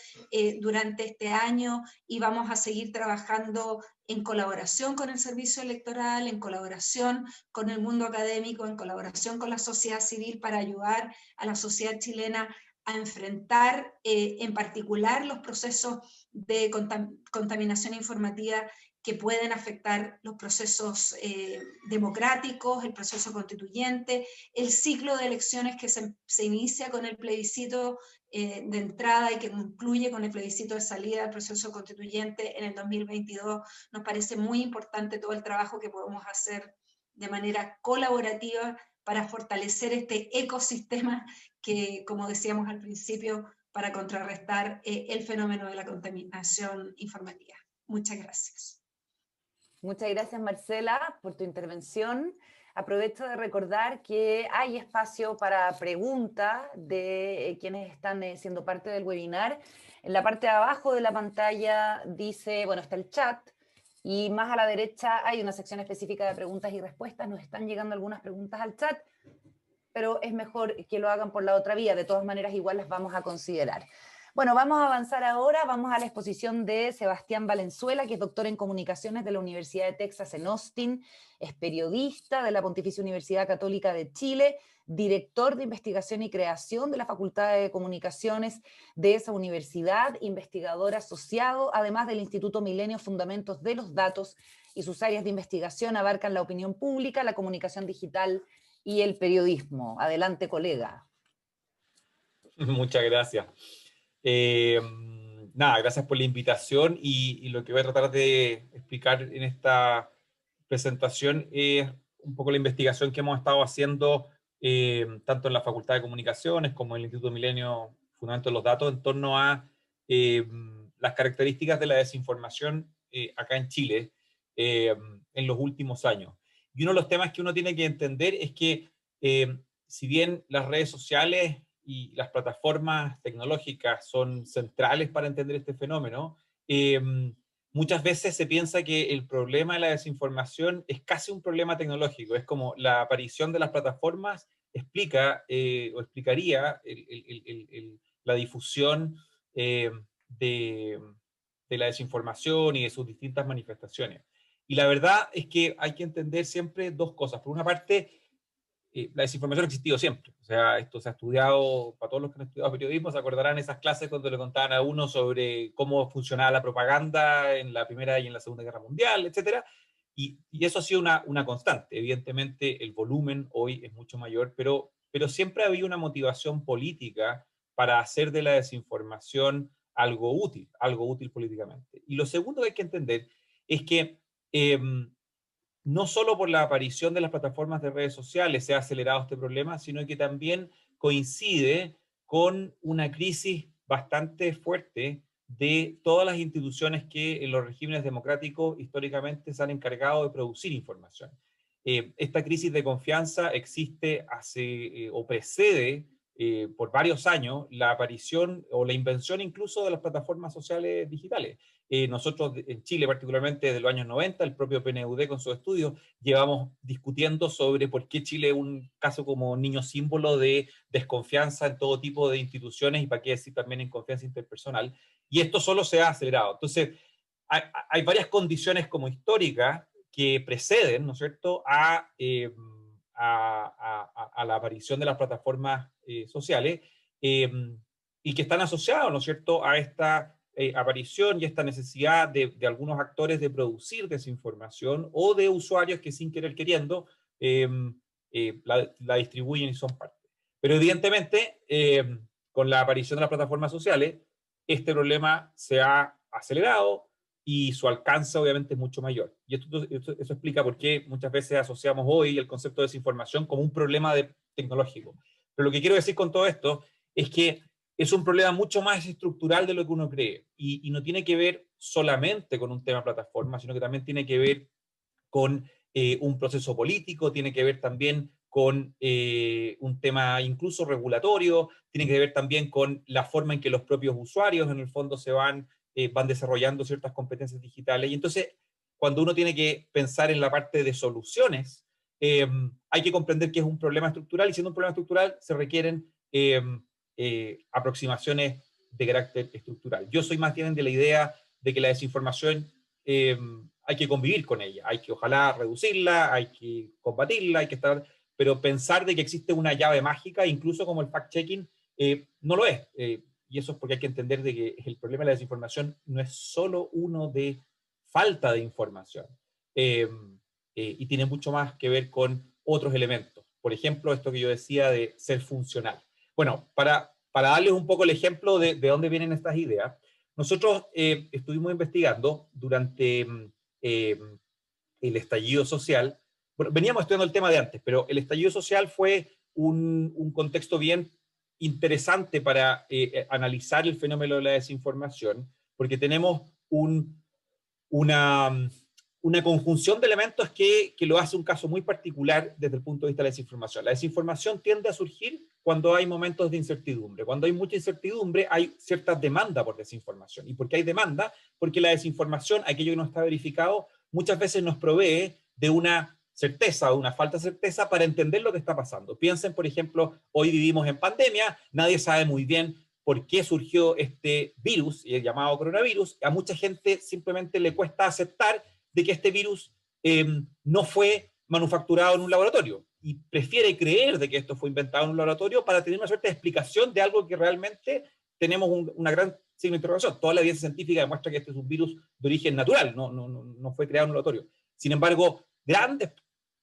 durante este año y vamos a seguir trabajando en colaboración con el servicio electoral, en colaboración con el mundo académico, en colaboración con la sociedad civil para ayudar a la sociedad chilena a enfrentar en particular los procesos de contaminación informativa que pueden afectar los procesos democráticos, el proceso constituyente, el ciclo de elecciones que se inicia con el plebiscito de entrada y que concluye con el plebiscito de salida del proceso constituyente en el 2022. Nos parece muy importante todo el trabajo que podemos hacer de manera colaborativa para fortalecer este ecosistema que, como decíamos al principio, para contrarrestar el fenómeno de la contaminación informativa. Muchas gracias.
Muchas gracias, Marcela, por tu intervención. Aprovecho de recordar que hay espacio para preguntas de quienes están siendo parte del webinar. En la parte de abajo de la pantalla dice, bueno, está el chat, y más a la derecha hay una sección específica de preguntas y respuestas. Nos están llegando algunas preguntas al chat, pero es mejor que lo hagan por la otra vía. De todas maneras, igual las vamos a considerar. Bueno, vamos a avanzar ahora, vamos a la exposición de Sebastián Valenzuela, que es doctor en comunicaciones de la Universidad de Texas en Austin, es periodista de la Pontificia Universidad Católica de Chile, director de investigación y creación de la Facultad de Comunicaciones de esa universidad, investigador asociado, además del Instituto Milenio Fundamentos de los Datos, y sus áreas de investigación abarcan la opinión pública, la comunicación digital y el periodismo. Adelante, colega.
Muchas gracias. Nada, gracias por la invitación y lo que voy a tratar de explicar en esta presentación es un poco la investigación que hemos estado haciendo tanto en la Facultad de Comunicaciones como en el Instituto Milenio Fundamentos de los Datos en torno a las características de la desinformación acá en Chile en los últimos años. Y uno de los temas que uno tiene que entender es que si bien las redes sociales y las plataformas tecnológicas son centrales para entender este fenómeno, muchas veces se piensa que el problema de la desinformación es casi un problema tecnológico. Es como la aparición de las plataformas explica o explicaría la difusión de la desinformación y de sus distintas manifestaciones. Y la verdad es que hay que entender siempre dos cosas. Por una parte, la desinformación ha existido siempre. O sea, esto se ha estudiado, para todos los que han estudiado periodismo, se acordarán esas clases cuando le contaban a uno sobre cómo funcionaba la propaganda en la Primera y en la Segunda Guerra Mundial, etc. Y eso ha sido una constante. Evidentemente, el volumen hoy es mucho mayor, pero siempre ha habido una motivación política para hacer de la desinformación algo útil políticamente. Y lo segundo que hay que entender es que no solo por la aparición de las plataformas de redes sociales se ha acelerado este problema, sino que también coincide con una crisis bastante fuerte de todas las instituciones que en los regímenes democráticos históricamente se han encargado de producir información. Esta crisis de confianza existe o precede por varios años la aparición o la invención incluso de las plataformas sociales digitales. Nosotros en Chile, particularmente desde los años 90, el propio PNUD con sus estudios, llevamos discutiendo sobre por qué Chile es un caso como niño símbolo de desconfianza en todo tipo de instituciones y para qué decir también en confianza interpersonal. Y esto solo se ha acelerado. Entonces, hay varias condiciones como históricas que preceden, ¿no es cierto?, a la aparición de las plataformas sociales y que están asociados, ¿no es cierto?, a esta aparición y esta necesidad de algunos actores de producir desinformación o de usuarios que sin querer queriendo la distribuyen y son parte. Pero evidentemente, con la aparición de las plataformas sociales, este problema se ha acelerado y su alcance obviamente es mucho mayor. Y eso explica por qué muchas veces asociamos hoy el concepto de desinformación como un problema tecnológico. Pero lo que quiero decir con todo esto es que es un problema mucho más estructural de lo que uno cree y no tiene que ver solamente con un tema de plataforma, sino que también tiene que ver con un proceso político, tiene que ver también con un tema incluso regulatorio, tiene que ver también con la forma en que los propios usuarios en el fondo se van desarrollando ciertas competencias digitales. Y entonces, cuando uno tiene que pensar en la parte de soluciones, hay que comprender que es un problema estructural y siendo un problema estructural se requieren aproximaciones de carácter estructural. Yo soy más bien de la idea de que la desinformación hay que convivir con ella, hay que ojalá reducirla, hay que combatirla, hay que estar, pero pensar de que existe una llave mágica, incluso como el fact-checking, no lo es. Y eso es porque hay que entender de que el problema de la desinformación no es solo uno de falta de información, y tiene mucho más que ver con otros elementos. Por ejemplo, esto que yo decía de ser funcional. Bueno, para darles un poco el ejemplo de dónde vienen estas ideas, nosotros estuvimos investigando durante el estallido social. Bueno, veníamos estudiando el tema de antes, pero el estallido social fue un contexto bien interesante para analizar el fenómeno de la desinformación, porque tenemos una conjunción de elementos que lo hace un caso muy particular desde el punto de vista de la desinformación. La desinformación tiende a surgir cuando hay momentos de incertidumbre. Cuando hay mucha incertidumbre, hay cierta demanda por desinformación. ¿Y por qué hay demanda? Porque la desinformación, aquello que no está verificado, muchas veces nos provee de una certeza o una falta de certeza para entender lo que está pasando. Piensen, por ejemplo, hoy vivimos en pandemia, nadie sabe muy bien por qué surgió este virus, el llamado coronavirus. A mucha gente simplemente le cuesta aceptar de que este virus no fue manufacturado en un laboratorio y prefiere creer de que esto fue inventado en un laboratorio para tener una suerte de explicación de algo que realmente tenemos una gran signo de interrogación. Toda la evidencia científica demuestra que este es un virus de origen natural, no fue creado en un laboratorio. Sin embargo, grandes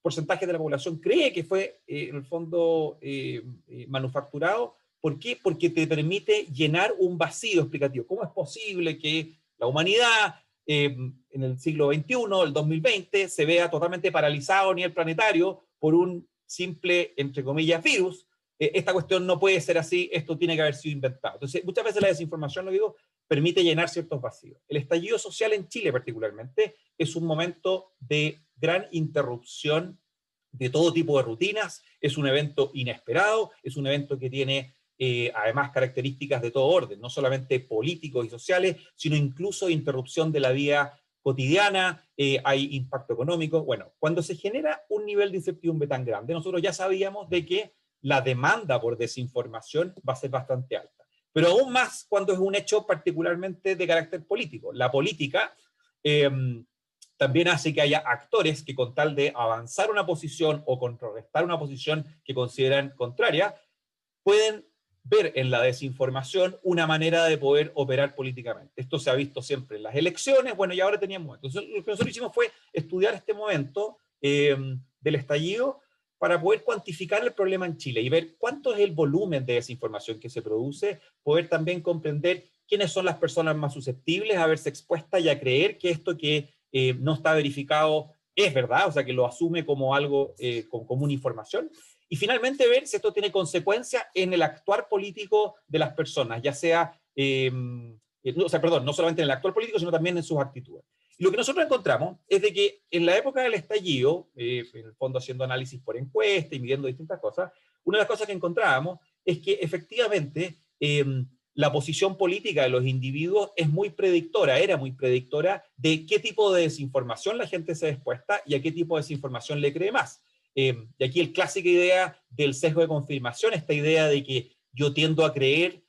porcentajes de la población cree que fue en el fondo manufacturado. ¿Por qué? Porque te permite llenar un vacío explicativo. ¿Cómo es posible que la humanidad en el siglo XXI, el 2020, se vea totalmente paralizado a nivel planetario por un simple, entre comillas, virus? Esta cuestión no puede ser así, esto tiene que haber sido inventado. Entonces, muchas veces la desinformación, lo digo, permite llenar ciertos vacíos. El estallido social en Chile particularmente es un momento de gran interrupción de todo tipo de rutinas, es un evento inesperado, es un evento que tiene además características de todo orden, no solamente políticos y sociales, sino incluso interrupción de la vida cotidiana, hay impacto económico. Bueno, cuando se genera un nivel de incertidumbre tan grande, nosotros ya sabíamos de que la demanda por desinformación va a ser bastante alta. Pero aún más cuando es un hecho particularmente de carácter político. La política también hace que haya actores que con tal de avanzar una posición o contrarrestar una posición que consideran contraria, pueden ver en la desinformación una manera de poder operar políticamente. Esto se ha visto siempre en las elecciones, bueno, y ahora teníamos. Entonces, lo que nosotros hicimos fue estudiar este momento del estallido para poder cuantificar el problema en Chile y ver cuánto es el volumen de desinformación que se produce, poder también comprender quiénes son las personas más susceptibles a verse expuestas y a creer que esto que no está verificado es verdad, o sea, que lo asume como algo, como una información. Y finalmente ver si esto tiene consecuencias en el actuar político de las personas, ya sea, no solamente en el actuar político, sino también en sus actitudes. Y lo que nosotros encontramos es de que en la época del estallido, en el fondo haciendo análisis por encuesta y midiendo distintas cosas, una de las cosas que encontrábamos es que efectivamente la posición política de los individuos es muy predictora, era muy predictora de qué tipo de desinformación la gente se expuesta y a qué tipo de desinformación le cree más. Y aquí el clásica idea del sesgo de confirmación, esta idea de que yo tiendo a creer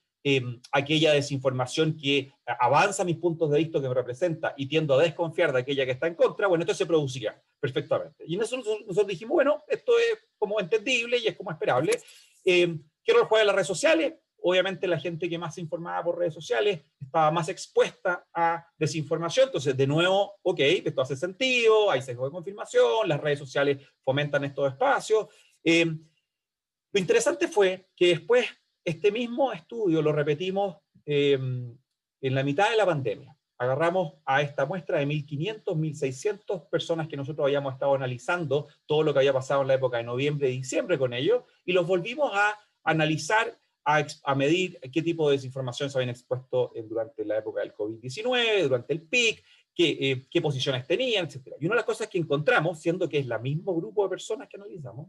aquella desinformación que avanza mis puntos de vista que me representa y tiendo a desconfiar de aquella que está en contra, bueno, esto se producirá perfectamente. Y nosotros dijimos, bueno, esto es como entendible y es como esperable. ¿Qué rol juegan las redes sociales? Obviamente la gente que más se informaba por redes sociales estaba más expuesta a desinformación, entonces de nuevo, ok, esto hace sentido, hay sesgo de confirmación, las redes sociales fomentan estos espacios. Lo interesante fue que después este mismo estudio lo repetimos en la mitad de la pandemia. Agarramos a esta muestra de 1.500, 1.600 personas que nosotros habíamos estado analizando todo lo que había pasado en la época de noviembre y diciembre con ellos, y los volvimos a analizar, a medir qué tipo de desinformación se habían expuesto durante la época del COVID-19, durante el PIC, qué posiciones tenían, etc. Y una de las cosas que encontramos, siendo que es el mismo grupo de personas que analizamos,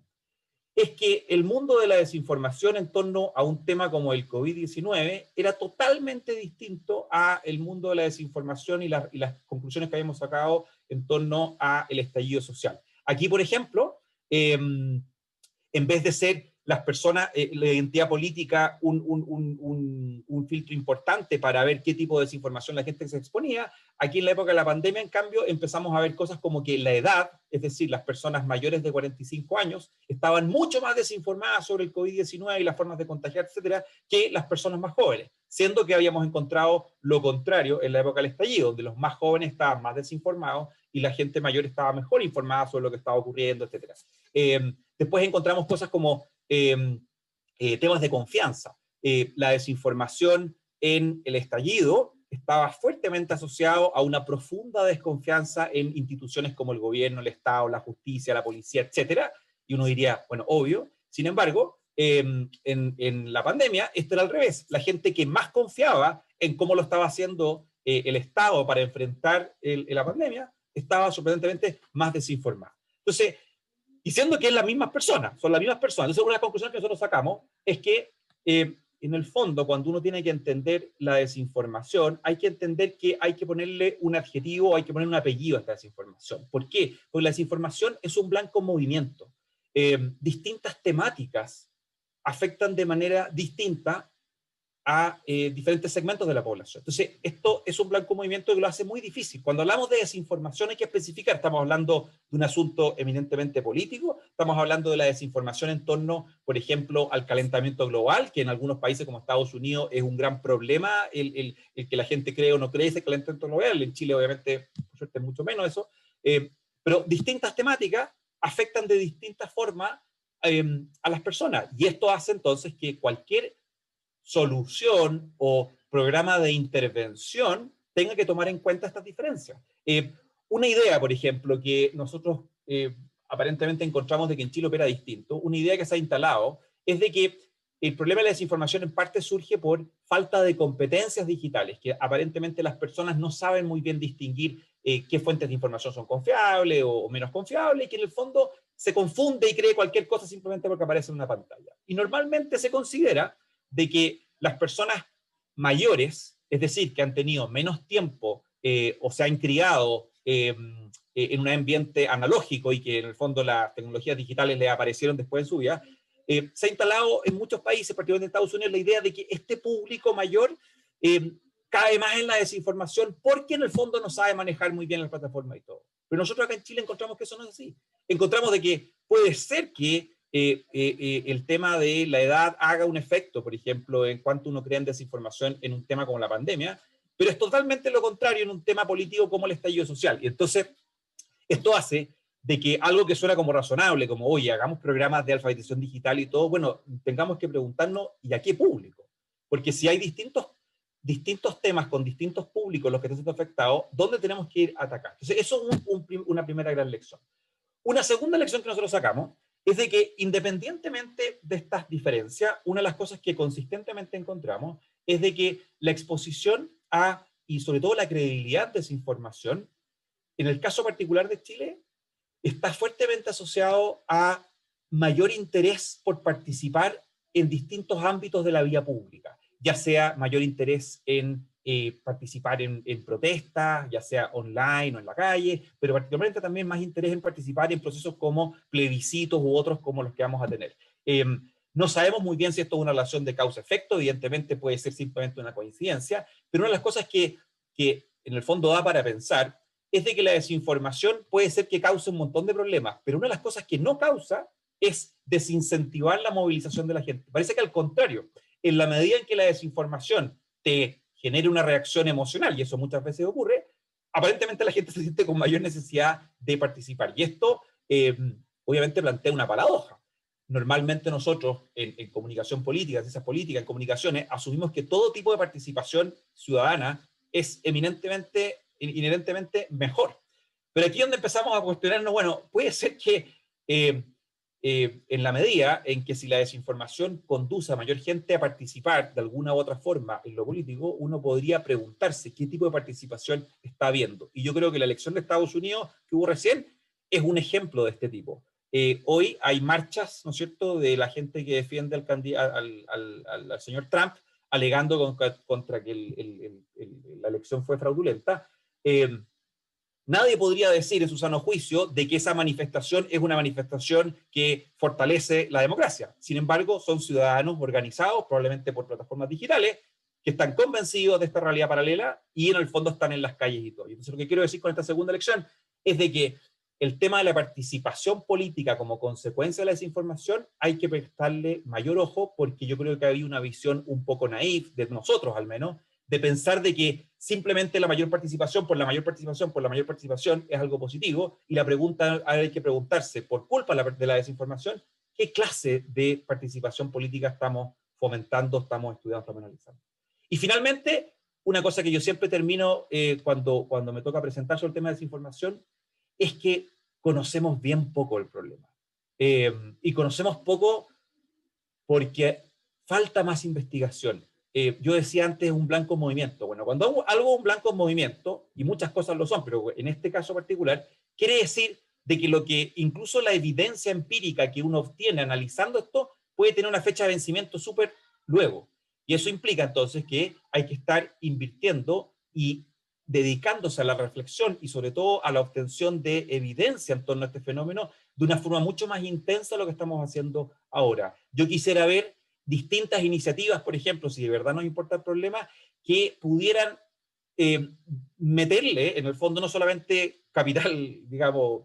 es que el mundo de la desinformación en torno a un tema como el COVID-19 era totalmente distinto a el mundo de la desinformación y las conclusiones que habíamos sacado en torno al estallido social. Aquí, por ejemplo, en vez de ser las personas, la identidad política, un filtro importante para ver qué tipo de desinformación la gente se exponía, aquí en la época de la pandemia, en cambio, empezamos a ver cosas como que la edad, es decir, las personas mayores de 45 años, estaban mucho más desinformadas sobre el COVID-19 y las formas de contagiar, etcétera, que las personas más jóvenes, siendo que habíamos encontrado lo contrario en la época del estallido, donde los más jóvenes estaban más desinformados y la gente mayor estaba mejor informada sobre lo que estaba ocurriendo, etcétera. Después encontramos cosas como temas de confianza. La desinformación en el estallido estaba fuertemente asociado a una profunda desconfianza en instituciones como el gobierno, el Estado, la justicia, la policía, etcétera. Y uno diría, bueno, obvio. Sin embargo, en la pandemia esto era al revés. La gente que más confiaba en cómo lo estaba haciendo el Estado para enfrentar la pandemia estaba sorprendentemente más desinformada. Entonces, diciendo que es las mismas personas, son las mismas personas. Entonces, una de las conclusiones que nosotros sacamos es que, en el fondo, cuando uno tiene que entender la desinformación, hay que entender que hay que ponerle un adjetivo, hay que poner un apellido a esta desinformación. ¿Por qué? Porque la desinformación es un blanco movimiento. Distintas temáticas afectan de manera distinta a diferentes segmentos de la población. Entonces, esto es un blanco movimiento que lo hace muy difícil. Cuando hablamos de desinformación hay que especificar, estamos hablando de un asunto eminentemente político, estamos hablando de la desinformación en torno, por ejemplo, al calentamiento global, que en algunos países como Estados Unidos es un gran problema, el que la gente cree o no cree ese calentamiento global. En Chile, obviamente, por suerte, mucho menos eso. Pero distintas temáticas afectan de distintas formas a las personas. Y esto hace entonces que cualquier solución o programa de intervención tenga que tomar en cuenta estas diferencias. Una idea, por ejemplo, que nosotros aparentemente encontramos de que en Chile opera distinto, una idea que se ha instalado es de que el problema de la desinformación en parte surge por falta de competencias digitales, que aparentemente las personas no saben muy bien distinguir qué fuentes de información son confiables o menos confiables, y que en el fondo se confunde y cree cualquier cosa simplemente porque aparece en una pantalla. Y normalmente se considera de que las personas mayores, es decir, que han tenido menos tiempo o se han criado en un ambiente analógico y que en el fondo las tecnologías digitales les aparecieron después en su vida, se ha instalado en muchos países, particularmente en Estados Unidos, la idea de que este público mayor cae más en la desinformación porque en el fondo no sabe manejar muy bien las plataformas y todo. Pero nosotros acá en Chile encontramos que eso no es así. Encontramos de que puede ser que el tema de la edad haga un efecto, por ejemplo, en cuanto uno crea en desinformación en un tema como la pandemia, pero es totalmente lo contrario en un tema político como el estallido social. Y entonces, esto hace de que algo que suena como razonable, como, oye, hagamos programas de alfabetización digital y todo, bueno, tengamos que preguntarnos, ¿y a qué público? Porque si hay distintos temas con distintos públicos los que están siendo afectados, ¿dónde tenemos que ir a atacar? Entonces, eso es una primera gran lección. Una segunda lección que nosotros sacamos es de que independientemente de estas diferencias, una de las cosas que consistentemente encontramos es de que la exposición a, y sobre todo la credibilidad de esa información, en el caso particular de Chile, está fuertemente asociado a mayor interés por participar en distintos ámbitos de la vía pública, ya sea mayor interés en participar en protestas, ya sea online o en la calle, pero particularmente también más interés en participar en procesos como plebiscitos u otros como los que vamos a tener. No sabemos muy bien si esto es una relación de causa-efecto, evidentemente puede ser simplemente una coincidencia, pero una de las cosas que en el fondo da para pensar es de que la desinformación puede ser que cause un montón de problemas, pero una de las cosas que no causa es desincentivar la movilización de la gente. Parece que al contrario, en la medida en que la desinformación te genere una reacción emocional, y eso muchas veces ocurre, aparentemente la gente se siente con mayor necesidad de participar. Y esto obviamente plantea una paradoja. Normalmente nosotros en comunicación política, ciencias políticas, en comunicaciones, asumimos que todo tipo de participación ciudadana es inherentemente mejor. Pero aquí donde empezamos a cuestionarnos, bueno, puede ser que en la medida en que si la desinformación conduce a mayor gente a participar de alguna u otra forma en lo político, uno podría preguntarse qué tipo de participación está habiendo. Y yo creo que la elección de Estados Unidos que hubo recién es un ejemplo de este tipo. Hoy hay marchas, ¿no es cierto?, de la gente que defiende al señor Trump, alegando contra que la elección fue fraudulenta. Nadie podría decir en su sano juicio de que esa manifestación es una manifestación que fortalece la democracia. Sin embargo, son ciudadanos organizados, probablemente por plataformas digitales, que están convencidos de esta realidad paralela y en el fondo están en las calles y todo. Entonces, lo que quiero decir con esta segunda elección es de que el tema de la participación política como consecuencia de la desinformación hay que prestarle mayor ojo, porque yo creo que había una visión un poco naif, de nosotros al menos, de pensar de que simplemente la mayor participación por la mayor participación es algo positivo, y la pregunta, hay que preguntarse, por culpa de la desinformación, ¿qué clase de participación política estamos fomentando, estamos estudiando, estamos analizando? Y finalmente, una cosa que yo siempre termino cuando me toca presentar sobre el tema de desinformación, es que conocemos bien poco el problema. Y conocemos poco porque falta más investigación. Yo decía antes un blanco en movimiento. Bueno, cuando algo es un blanco en movimiento, y muchas cosas lo son, pero en este caso particular, quiere decir de que lo que incluso la evidencia empírica que uno obtiene analizando esto puede tener una fecha de vencimiento súper luego. Y eso implica entonces que hay que estar invirtiendo y dedicándose a la reflexión y sobre todo a la obtención de evidencia en torno a este fenómeno de una forma mucho más intensa de lo que estamos haciendo ahora. Yo quisiera ver distintas iniciativas, por ejemplo, si de verdad nos importa el problema, que pudieran meterle, en el fondo, no solamente capital, digamos,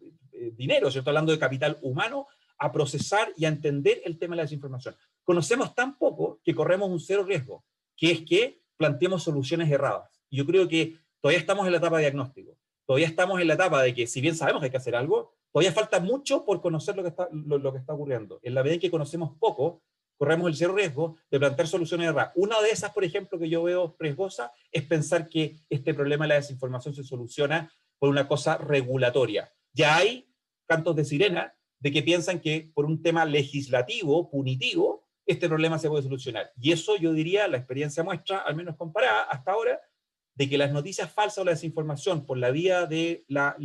dinero, ¿cierto? Hablando de capital humano, a procesar y a entender el tema de la desinformación. Conocemos tan poco que corremos un cero riesgo, que es que planteemos soluciones erradas. Y yo creo que todavía estamos en la etapa de diagnóstico, todavía estamos en la etapa de que, si bien sabemos que hay que hacer algo, todavía falta mucho por conocer lo que está ocurriendo. En la medida en que conocemos poco, corremos el cero riesgo de plantear soluciones erradas. Una de esas, por ejemplo, que yo veo riesgosa, es pensar que este problema de la desinformación se soluciona por una cosa regulatoria. Ya hay cantos de sirena de que piensan que por un tema legislativo, punitivo, este problema se puede solucionar. Y eso, yo diría, la experiencia muestra, al menos comparada hasta ahora, de que las noticias falsas o la desinformación por la vía de la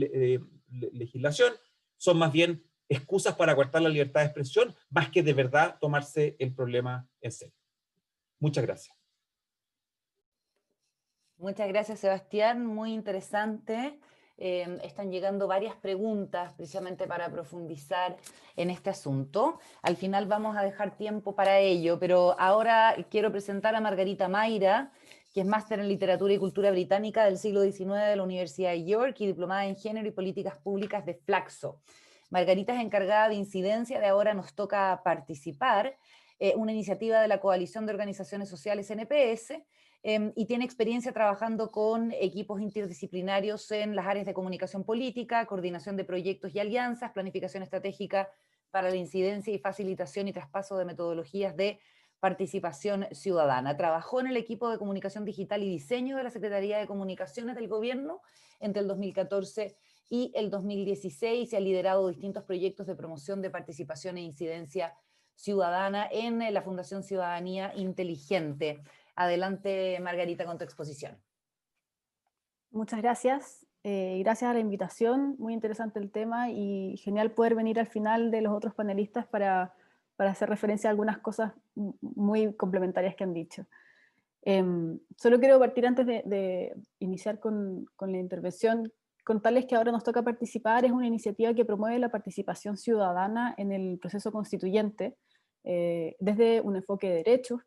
legislación son más bien excusas para coartar la libertad de expresión, más que de verdad tomarse el problema en serio. Muchas gracias.
Muchas gracias, Sebastián, muy interesante. Están llegando varias preguntas precisamente para profundizar en este asunto. Al final vamos a dejar tiempo para ello, pero ahora quiero presentar a Margarita Mayra, que es máster en Literatura y Cultura Británica del siglo XIX de la Universidad de York y diplomada en Género y Políticas Públicas de Flaxo. Margarita es encargada de incidencia de Ahora Nos Toca Participar, una iniciativa de la Coalición de Organizaciones Sociales NPS, y tiene experiencia trabajando con equipos interdisciplinarios en las áreas de comunicación política, coordinación de proyectos y alianzas, planificación estratégica para la incidencia y facilitación y traspaso de metodologías de participación ciudadana. Trabajó en el equipo de comunicación digital y diseño de la Secretaría de Comunicaciones del Gobierno entre el 2014 y el 2016 y ha liderado distintos proyectos de promoción de participación e incidencia ciudadana en la Fundación Ciudadanía Inteligente. Adelante, Margarita, con tu exposición.
Muchas gracias. Gracias a la invitación, muy interesante el tema y genial poder venir al final de los otros panelistas para hacer referencia a algunas cosas muy complementarias que han dicho. Solo quiero partir antes de iniciar con la intervención, contarles que Ahora Nos Toca Participar es una iniciativa que promueve la participación ciudadana en el proceso constituyente desde un enfoque de derechos,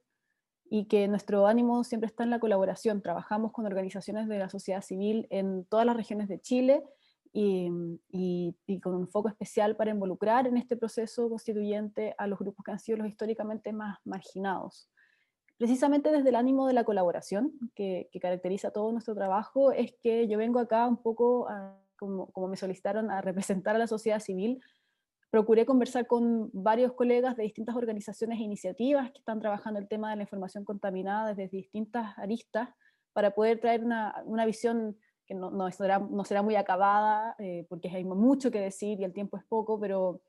y que nuestro ánimo siempre está en la colaboración. Trabajamos con organizaciones de la sociedad civil en todas las regiones de Chile y con un foco especial para involucrar en este proceso constituyente a los grupos que han sido los históricamente más marginados. Precisamente desde el ánimo de la colaboración que caracteriza todo nuestro trabajo, es que yo vengo acá un poco, como me solicitaron, a representar a la sociedad civil. Procuré conversar con varios colegas de distintas organizaciones e iniciativas que están trabajando el tema de la información contaminada desde distintas aristas para poder traer una visión que no será muy acabada, porque hay mucho que decir y el tiempo es poco, pero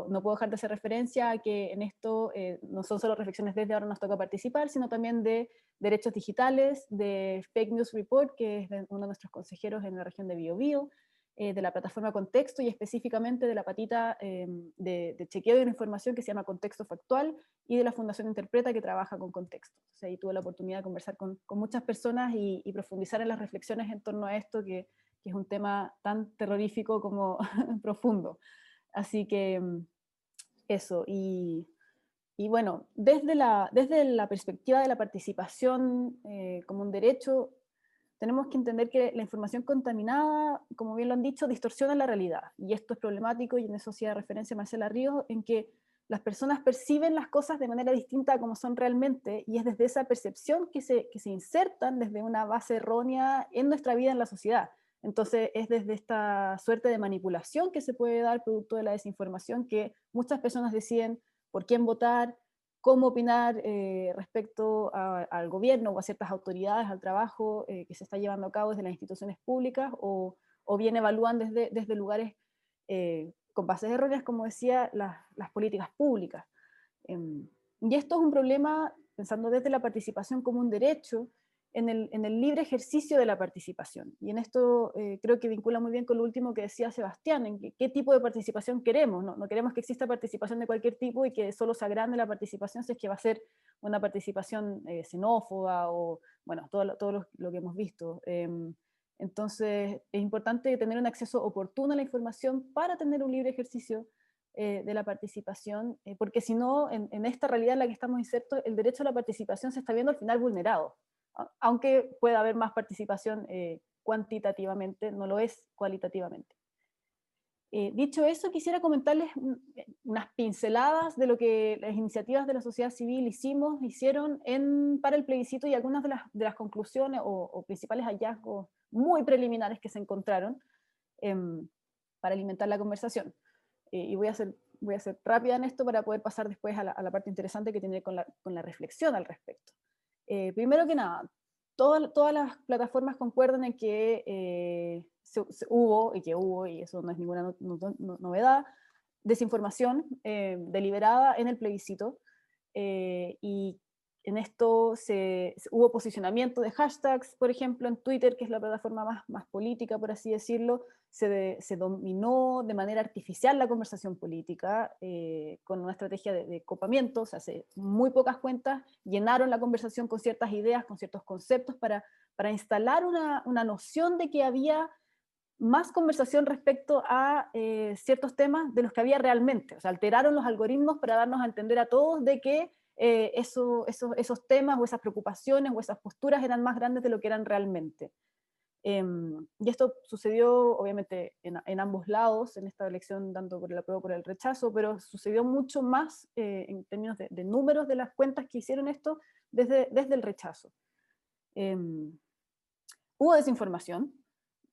no puedo dejar de hacer referencia a que en esto no son solo reflexiones desde Ahora Nos Toca Participar, sino también de derechos digitales, de Fake News Report, que es uno de nuestros consejeros en la región de Biobío, de la plataforma Contexto y específicamente de la patita de chequeo de la información que se llama Contexto Factual y de la Fundación Interpreta que trabaja con Contexto. O sea, ahí tuve la oportunidad de conversar con muchas personas y profundizar en las reflexiones en torno a esto que es un tema tan terrorífico como profundo. Así que eso, y bueno, desde la perspectiva de la participación como un derecho, tenemos que entender que la información contaminada, como bien lo han dicho, distorsiona la realidad. Y esto es problemático, y en eso hacía referencia Marcela Ríos, en que las personas perciben las cosas de manera distinta a como son realmente, y es desde esa percepción que se insertan desde una base errónea en nuestra vida en la sociedad. Entonces es desde esta suerte de manipulación que se puede dar producto de la desinformación que muchas personas deciden por quién votar, cómo opinar respecto al gobierno o a ciertas autoridades, al trabajo que se está llevando a cabo desde las instituciones públicas, o bien evalúan desde lugares con bases erróneas, como decía, las políticas públicas. Y esto es un problema, pensando desde la participación como un derecho, en el libre ejercicio de la participación. Y en esto creo que vincula muy bien con lo último que decía Sebastián, en qué tipo de participación queremos. No queremos que exista participación de cualquier tipo y que solo se agrande la participación si es que va a ser una participación xenófoba o, bueno, todo lo que hemos visto. Entonces es importante tener un acceso oportuno a la información para tener un libre ejercicio de la participación, porque si no, en esta realidad en la que estamos insertos, el derecho a la participación se está viendo al final vulnerado. Aunque pueda haber más participación cuantitativamente, no lo es cualitativamente. Dicho eso, quisiera comentarles unas pinceladas de lo que las iniciativas de la sociedad civil hicieron para el plebiscito, y algunas de las conclusiones o principales hallazgos muy preliminares que se encontraron para alimentar la conversación. Y voy a ser rápida en esto para poder pasar después a la parte interesante que tiene con la reflexión al respecto. Primero que nada, todas las plataformas concuerdan en que hubo, y eso no es ninguna novedad, desinformación deliberada en el plebiscito, y En esto hubo posicionamiento de hashtags, por ejemplo, en Twitter, que es la plataforma más política, por así decirlo. Se dominó de manera artificial la conversación política con una estrategia de copamiento, o sea, muy pocas cuentas llenaron la conversación con ciertas ideas, con ciertos conceptos, para instalar una noción de que había más conversación respecto a ciertos temas de los que había realmente. O sea, alteraron los algoritmos para darnos a entender a todos de que esos temas o esas preocupaciones o esas posturas eran más grandes de lo que eran realmente. Y esto sucedió obviamente en ambos lados, en esta elección tanto por el apruebo como por el rechazo, pero sucedió mucho más en términos de números de las cuentas que hicieron esto desde el rechazo. Hubo desinformación,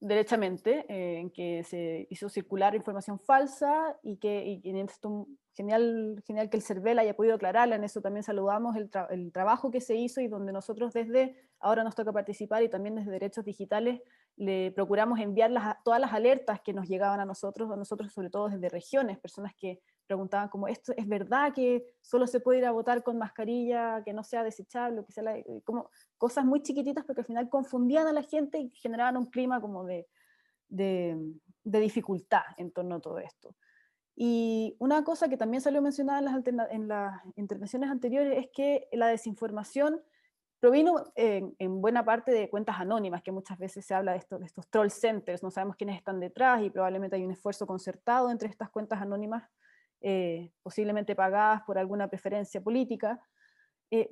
derechamente, en que se hizo circular información falsa y en esto genial que el CERVEL haya podido aclararla. En eso también saludamos el trabajo que se hizo y donde nosotros desde ahora nos toca participar y también desde Derechos Digitales le procuramos enviar todas las alertas que nos llegaban a nosotros sobre todo desde regiones, personas que preguntaban como, ¿esto es verdad que solo se puede ir a votar con mascarilla, que no sea desechable, que sea como cosas muy chiquititas, pero que al final confundían a la gente y generaban un clima como de dificultad en torno a todo esto. Y una cosa que también salió mencionada en las intervenciones anteriores es que la desinformación provino en buena parte de cuentas anónimas, que muchas veces se habla de estos troll centers, no sabemos quiénes están detrás y probablemente hay un esfuerzo concertado entre estas cuentas anónimas, posiblemente pagadas por alguna preferencia política,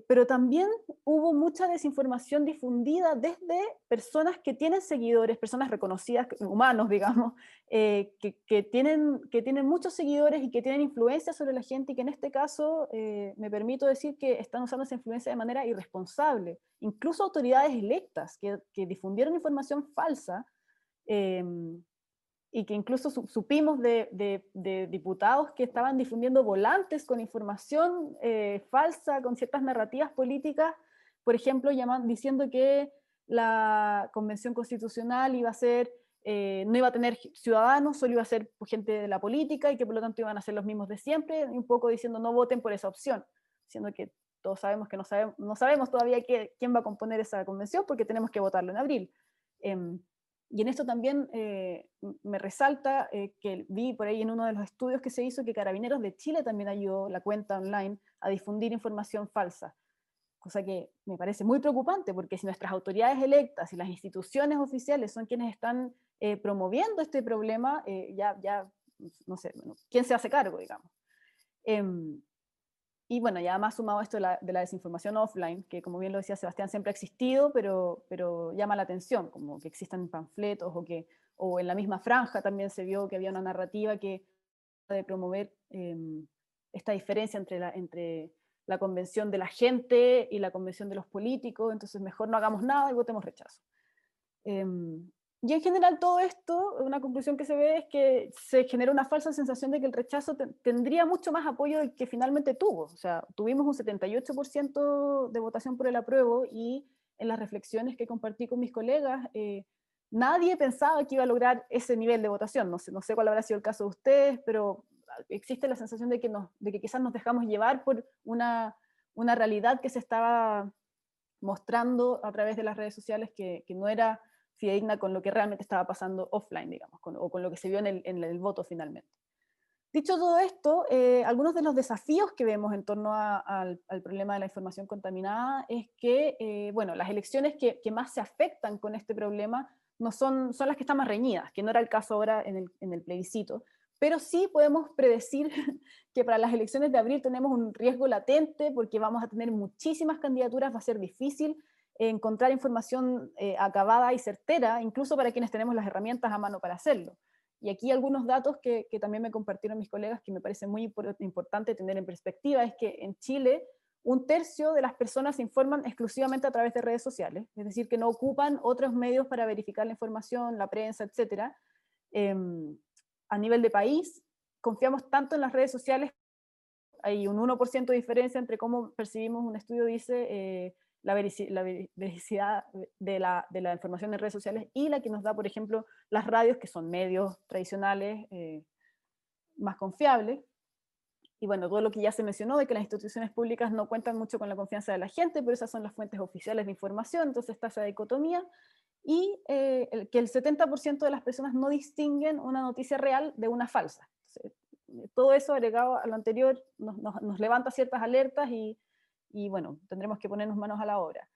pero también hubo mucha desinformación difundida desde personas que tienen seguidores, personas reconocidas, humanos, digamos, que tienen muchos seguidores y que tienen influencia sobre la gente y que en este caso me permito decir que están usando esa influencia de manera irresponsable. Incluso autoridades electas que difundieron información falsa y que incluso supimos de diputados que estaban difundiendo volantes con información falsa, con ciertas narrativas políticas, por ejemplo, diciendo que la Convención Constitucional iba a ser, no iba a tener ciudadanos, solo iba a ser gente de la política y que por lo tanto iban a ser los mismos de siempre, y un poco diciendo no voten por esa opción, siendo que todos sabemos que no sabemos todavía quién va a componer esa convención porque tenemos que votarlo en abril. Y en esto también me resalta que vi por ahí en uno de los estudios que se hizo que Carabineros de Chile también ayudó la cuenta online a difundir información falsa, cosa que me parece muy preocupante porque si nuestras autoridades electas y las instituciones oficiales son quienes están promoviendo este problema, ya no sé, bueno, ¿quién se hace cargo, digamos? Y bueno, ya más sumado esto de la desinformación offline, que como bien lo decía Sebastián, siempre ha existido, pero llama la atención, como que existan panfletos o en la misma franja también se vio que había una narrativa que de promover esta diferencia entre la convención de la gente y la convención de los políticos, entonces mejor no hagamos nada y votemos rechazo. Y en general todo esto, una conclusión que se ve es que se genera una falsa sensación de que el rechazo tendría mucho más apoyo del que finalmente tuvo. O sea, tuvimos un 78% de votación por el apruebo y en las reflexiones que compartí con mis colegas, nadie pensaba que iba a lograr ese nivel de votación. No sé cuál habrá sido el caso de ustedes, pero existe la sensación de que quizás nos dejamos llevar por una realidad que se estaba mostrando a través de las redes sociales que no era fidedigna con lo que realmente estaba pasando offline, digamos, o con lo que se vio en el voto finalmente. Dicho todo esto, algunos de los desafíos que vemos en torno al problema de la información contaminada es que, bueno, las elecciones que más se afectan con este problema no son las que están más reñidas, que no era el caso ahora en el plebiscito, pero sí podemos predecir que para las elecciones de abril tenemos un riesgo latente porque vamos a tener muchísimas candidaturas, va a ser difícil encontrar información acabada y certera, incluso para quienes tenemos las herramientas a mano para hacerlo. Y aquí algunos datos que también me compartieron mis colegas que me parece muy importante tener en perspectiva, es que en Chile 1/3 de las personas se informan exclusivamente a través de redes sociales, es decir, que no ocupan otros medios para verificar la información, la prensa, etc. A nivel de país, confiamos tanto en las redes sociales, hay un 1% de diferencia entre cómo percibimos, un estudio dice, la veracidad de la información en redes sociales y la que nos da, por ejemplo, las radios, que son medios tradicionales más confiables. Y bueno, todo lo que ya se mencionó de que las instituciones públicas no cuentan mucho con la confianza de la gente, pero esas son las fuentes oficiales de información, entonces está esa dicotomía. Y que el 70% de las personas no distinguen una noticia real de una falsa. Entonces, todo eso agregado a lo anterior nos levanta ciertas alertas y bueno, tendremos que ponernos manos a la obra.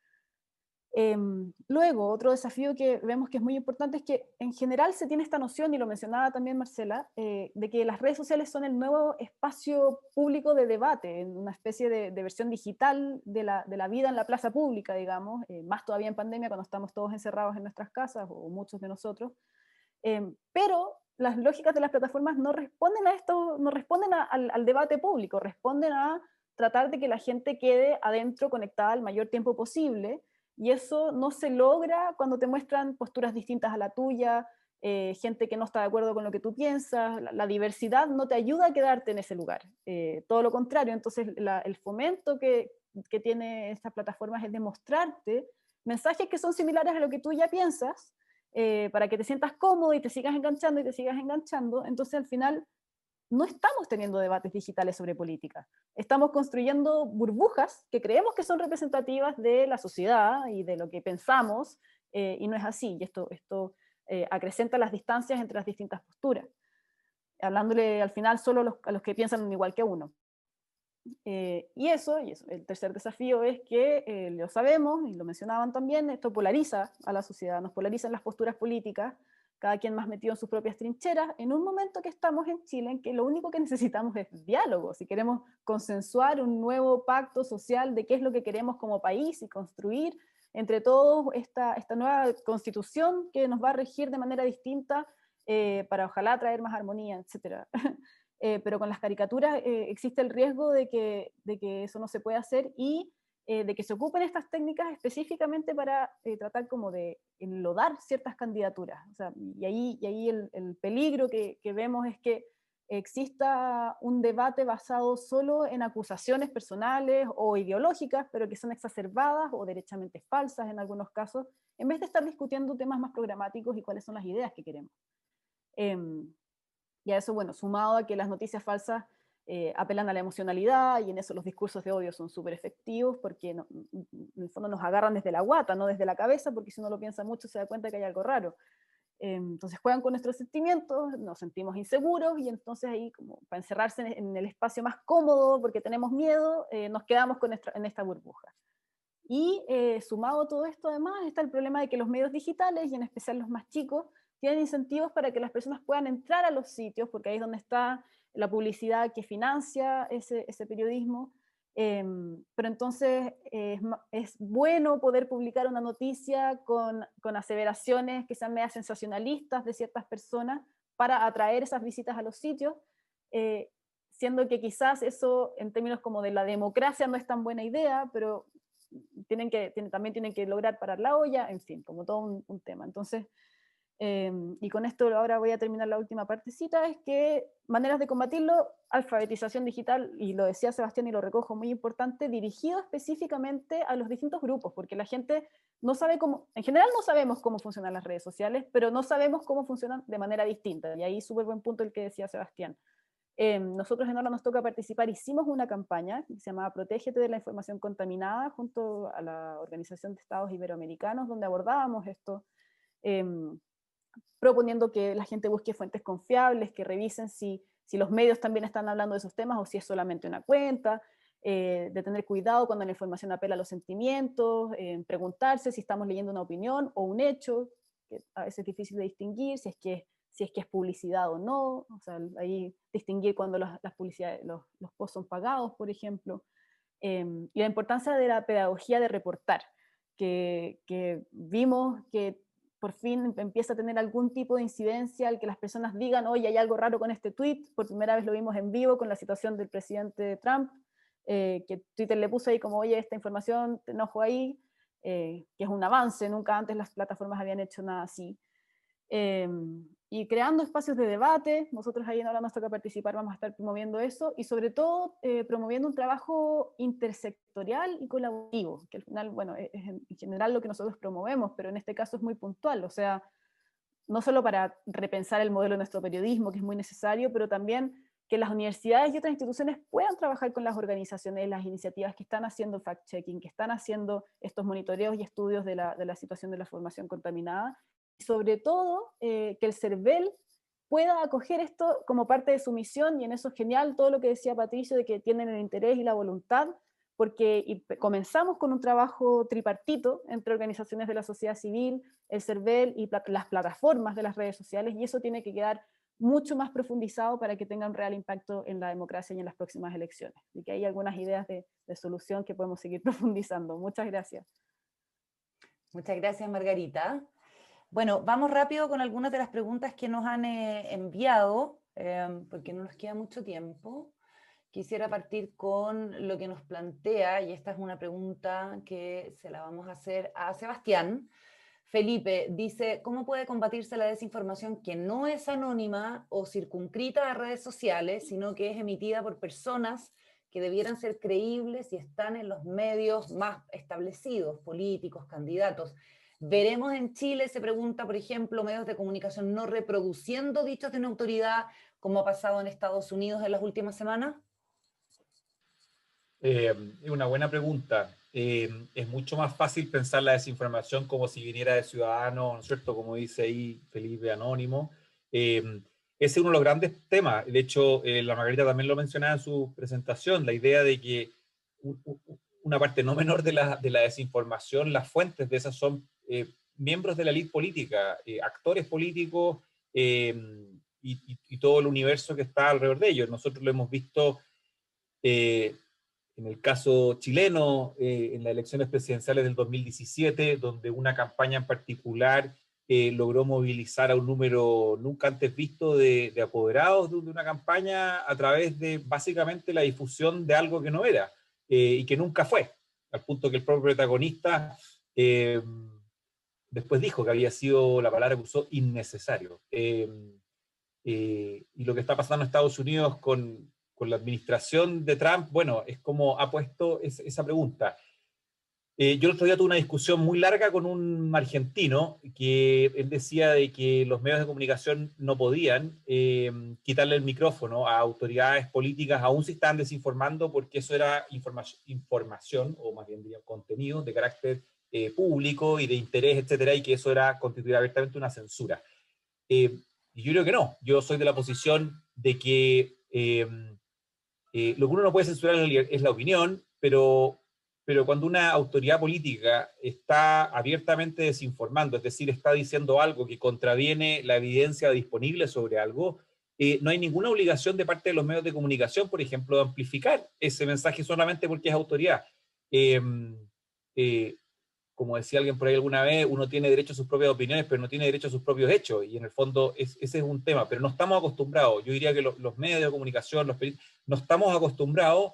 Luego, otro desafío que vemos que es muy importante es que en general se tiene esta noción, y lo mencionaba también Marcela, de que las redes sociales son el nuevo espacio público de debate, una especie de versión digital de la vida en la plaza pública, digamos, más todavía en pandemia cuando estamos todos encerrados en nuestras casas, o muchos de nosotros. Pero las lógicas de las plataformas no responden a esto, no responden al debate público, responden a tratar de que la gente quede adentro conectada el mayor tiempo posible. Y eso no se logra cuando te muestran posturas distintas a la tuya, gente que no está de acuerdo con lo que tú piensas. La diversidad no te ayuda a quedarte en ese lugar, todo lo contrario. Entonces el fomento que tiene estas plataformas es demostrarte mensajes que son similares a lo que tú ya piensas, para que te sientas cómodo y te sigas enganchando y te sigas enganchando. Entonces al final no estamos teniendo debates digitales sobre política. Estamos construyendo burbujas que creemos que son representativas de la sociedad y de lo que pensamos, y no es así. Y esto acrecenta las distancias entre las distintas posturas, hablándole al final solo a los que piensan igual que uno. Y eso, el tercer desafío es que, lo sabemos, y lo mencionaban también, esto polariza a la sociedad, nos polarizan las posturas políticas, cada quien más metido en sus propias trincheras, en un momento que estamos en Chile, en que lo único que necesitamos es diálogo. Si queremos consensuar un nuevo pacto social de qué es lo que queremos como país y construir entre todos esta nueva constitución que nos va a regir de manera distinta, para ojalá traer más armonía, etc. Pero con las caricaturas existe el riesgo de que eso no se pueda hacer, y de que se ocupen estas técnicas específicamente para tratar como de enlodar ciertas candidaturas. O sea, y ahí el peligro que vemos es que exista un debate basado solo en acusaciones personales o ideológicas, pero que son exacerbadas o derechamente falsas en algunos casos, en vez de estar discutiendo temas más programáticos y cuáles son las ideas que queremos. Y a eso, bueno, sumado a que las noticias falsas apelan a la emocionalidad, y en eso los discursos de odio son súper efectivos, porque en el fondo nos agarran desde la guata, no desde la cabeza, porque si uno lo piensa mucho se da cuenta que hay algo raro. Entonces juegan con nuestros sentimientos, nos sentimos inseguros, y entonces ahí, como para encerrarse en el espacio más cómodo porque tenemos miedo, nos quedamos en esta burbuja. Y sumado a todo esto, además, está el problema de que los medios digitales, y en especial los más chicos, tienen incentivos para que las personas puedan entrar a los sitios, porque ahí es donde está la publicidad que financia ese periodismo. Pero entonces es bueno poder publicar una noticia con aseveraciones que sean medias sensacionalistas de ciertas personas para atraer esas visitas a los sitios, siendo que quizás eso en términos como de la democracia no es tan buena idea, pero también tienen que lograr parar la olla, en fin, como todo un tema. Entonces, y con esto ahora voy a terminar la última partecita, es que maneras de combatirlo: alfabetización digital, y lo decía Sebastián y lo recojo, muy importante, dirigido específicamente a los distintos grupos, porque la gente no sabe cómo, en general no sabemos cómo funcionan las redes sociales, pero no sabemos cómo funcionan de manera distinta, y ahí súper buen punto el que decía Sebastián. Nosotros en Ahora Nos Toca Participar hicimos una campaña que se llamaba Protégete de la Información Contaminada, junto a la Organización de Estados Iberoamericanos, donde abordábamos esto, proponiendo que la gente busque fuentes confiables, que revisen si los medios también están hablando de esos temas o si es solamente una cuenta, de tener cuidado cuando la información apela a los sentimientos, preguntarse si estamos leyendo una opinión o un hecho, que a veces es difícil de distinguir, si es que es publicidad o no, o sea, ahí distinguir cuando las publicidades, los posts son pagados, por ejemplo, y la importancia de la pedagogía de reportar, que vimos que por fin empieza a tener algún tipo de incidencia al que las personas digan, oye, hay algo raro con este tweet. Por primera vez lo vimos en vivo con la situación del presidente Trump, que Twitter le puso ahí como, oye, esta información, te enojo ahí, que es un avance, nunca antes las plataformas habían hecho nada así. Y creando espacios de debate, nosotros ahí en Ahora Nos Toca Participar vamos a estar promoviendo eso, y sobre todo promoviendo un trabajo intersectorial y colaborativo, que al final, bueno, es en general lo que nosotros promovemos, pero en este caso es muy puntual, o sea, no solo para repensar el modelo de nuestro periodismo, que es muy necesario, pero también que las universidades y otras instituciones puedan trabajar con las organizaciones, las iniciativas que están haciendo fact-checking, que están haciendo estos monitoreos y estudios de la situación de la formación contaminada, y sobre todo que el CERVEL pueda acoger esto como parte de su misión, y en eso es genial todo lo que decía Patricio, de que tienen el interés y la voluntad, porque comenzamos con un trabajo tripartito entre organizaciones de la sociedad civil, el CERVEL y las plataformas de las redes sociales, y eso tiene que quedar mucho más profundizado para que tenga un real impacto en la democracia y en las próximas elecciones. Y que hay algunas ideas de solución que podemos seguir profundizando. Muchas gracias.
Muchas gracias, Margarita. Bueno, vamos rápido con algunas de las preguntas que nos han enviado, porque no nos queda mucho tiempo. Quisiera partir con lo que nos plantea, y esta es una pregunta que se la vamos a hacer a Sebastián. Felipe dice, ¿cómo puede combatirse la desinformación que no es anónima o circunscrita a redes sociales, sino que es emitida por personas que debieran ser creíbles y están en los medios más establecidos, políticos, candidatos? ¿Veremos en Chile, se pregunta, por ejemplo, medios de comunicación no reproduciendo dichos de una autoridad, como ha pasado en Estados Unidos en las últimas semanas?
Es una buena pregunta. Es mucho más fácil pensar la desinformación como si viniera de ciudadanos, ¿no es cierto? Como dice ahí Felipe, anónimo. Ese es uno de los grandes temas. De hecho, la Margarita también lo mencionaba en su presentación, la idea de que una parte no menor de la desinformación, las fuentes de esas son miembros de la élite política, actores políticos y todo el universo que está alrededor de ellos. Nosotros lo hemos visto en el caso chileno, en las elecciones presidenciales del 2017, donde una campaña en particular logró movilizar a un número nunca antes visto de apoderados de una campaña a través de básicamente la difusión de algo que no era y que nunca fue, al punto que el propio protagonista después dijo que había sido, la palabra que usó, innecesario. Y lo que está pasando en Estados Unidos con la administración de Trump, bueno, es como ha puesto esa pregunta. Yo el otro día tuve una discusión muy larga con un argentino que él decía de que los medios de comunicación no podían quitarle el micrófono a autoridades políticas, aún si estaban desinformando, porque eso era información, o más bien diría, contenido de carácter público y de interés, etcétera, y que eso era constituir abiertamente una censura. Y yo creo que no. Yo soy de la posición de que lo que uno no puede censurar es la opinión, pero cuando una autoridad política está abiertamente desinformando, es decir, está diciendo algo que contraviene la evidencia disponible sobre algo, no hay ninguna obligación de parte de los medios de comunicación, por ejemplo, de amplificar ese mensaje solamente porque es autoridad. Como decía alguien por ahí alguna vez, uno tiene derecho a sus propias opiniones, pero no tiene derecho a sus propios hechos, y en el fondo ese es un tema, pero no estamos acostumbrados, yo diría que los medios de comunicación, no estamos acostumbrados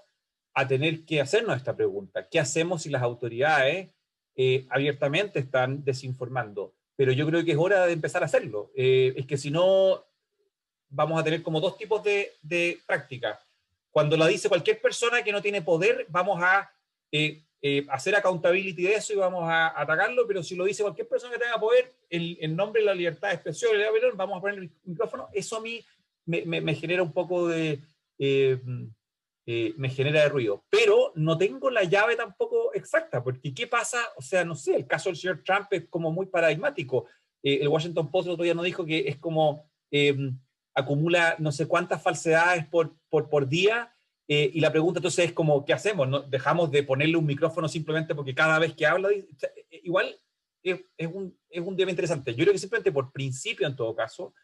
a tener que hacernos esta pregunta, ¿qué hacemos si las autoridades abiertamente están desinformando? Pero yo creo que es hora de empezar a hacerlo, es que si no, vamos a tener como dos tipos de prácticas. Cuando la dice cualquier persona que no tiene poder, vamos a hacer accountability de eso y vamos a atacarlo, pero si lo dice cualquier persona que tenga poder, en nombre de la libertad de expresión, vamos a poner el micrófono. Eso a mí me genera un poco de... me genera de ruido, pero no tengo la llave tampoco exacta, porque ¿qué pasa? O sea, no sé, el caso del señor Trump es como muy paradigmático. El Washington Post el otro día nos dijo que es como acumula no sé cuántas falsedades por día, y la pregunta entonces es como, ¿qué hacemos? ¿No? ¿Dejamos de ponerle un micrófono simplemente porque cada vez que habla? Igual es un tema interesante. Yo creo que simplemente por principio, en todo caso,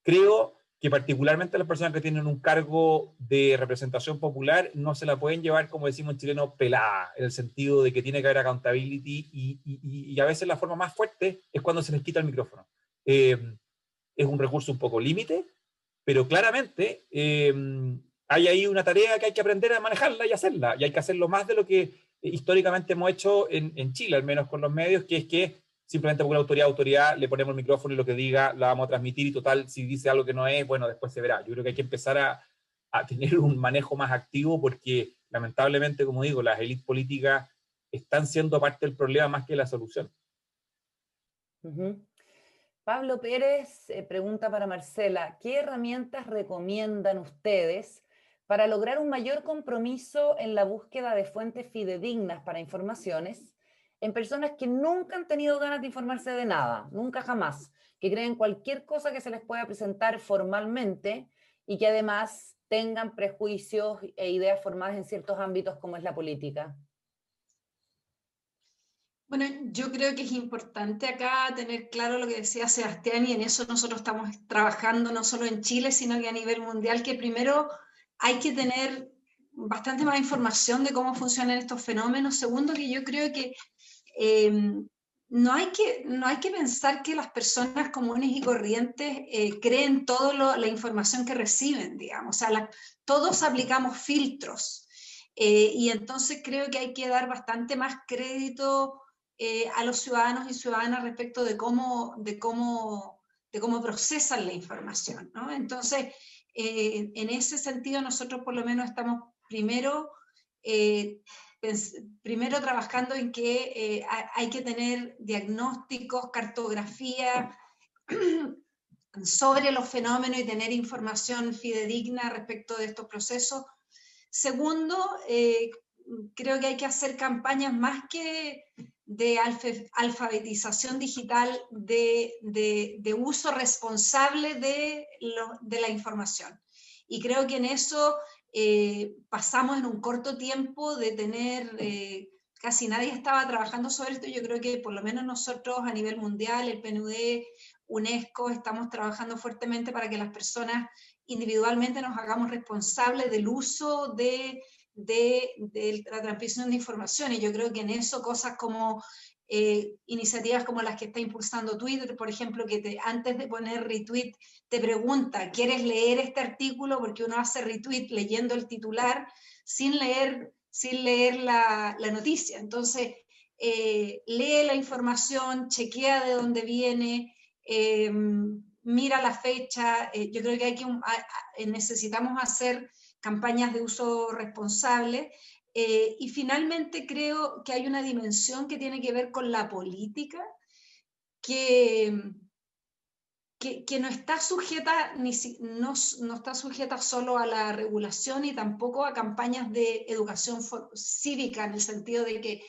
creo que particularmente las personas que tienen un cargo de representación popular no se la pueden llevar, como decimos en chileno, pelada, en el sentido de que tiene que haber accountability, y a veces la forma más fuerte es cuando se les quita el micrófono. Es un recurso un poco límite, pero claramente hay ahí una tarea que hay que aprender a manejarla y hacerla, y hay que hacerlo más de lo que históricamente hemos hecho en Chile, al menos con los medios, que es que simplemente por una autoridad le ponemos el micrófono y lo que diga la vamos a transmitir, y total, si dice algo que no es, bueno, después se verá. Yo creo que hay que empezar a tener un manejo más activo, porque lamentablemente, como digo, las élites políticas están siendo parte del problema más que la solución.
Pablo Pérez pregunta para Marcela, ¿qué herramientas recomiendan ustedes para lograr un mayor compromiso en la búsqueda de fuentes fidedignas para informaciones en personas que nunca han tenido ganas de informarse de nada, nunca jamás, que creen cualquier cosa que se les pueda presentar formalmente y que además tengan prejuicios e ideas formadas en ciertos ámbitos como es la política?
Bueno, yo creo que es importante acá tener claro lo que decía Sebastián, y en eso nosotros estamos trabajando no solo en Chile, sino que a nivel mundial, que primero hay que tener bastante más información de cómo funcionan estos fenómenos. Segundo, que yo creo que no hay que pensar que las personas comunes y corrientes creen toda la información que reciben, digamos. O sea, todos aplicamos filtros. Y entonces creo que hay que dar bastante más crédito a los ciudadanos y ciudadanas respecto de cómo procesan la información, ¿no? Entonces, en ese sentido, nosotros por lo menos estamos primero trabajando en que hay que tener diagnósticos, cartografía sobre los fenómenos y tener información fidedigna respecto de estos procesos. Segundo, creo que hay que hacer campañas más que de alfabetización digital, de uso responsable de la información. Y creo que en eso pasamos en un corto tiempo de tener, casi nadie estaba trabajando sobre esto. Yo creo que por lo menos nosotros a nivel mundial, el PNUD, UNESCO, estamos trabajando fuertemente para que las personas individualmente nos hagamos responsables del uso de la transmisión de información. Y yo creo que en eso cosas como iniciativas como las que está impulsando Twitter, por ejemplo, que antes de poner retweet te pregunta, ¿quieres leer este artículo? Porque uno hace retweet leyendo el titular sin leer la noticia. Entonces, lee la información, chequea de dónde viene, mira la fecha. Yo creo que necesitamos hacer campañas de uso responsable. Y finalmente creo que hay una dimensión que tiene que ver con la política, que no está sujeta, no está sujeta solo a la regulación y tampoco a campañas de educación cívica, en el sentido de que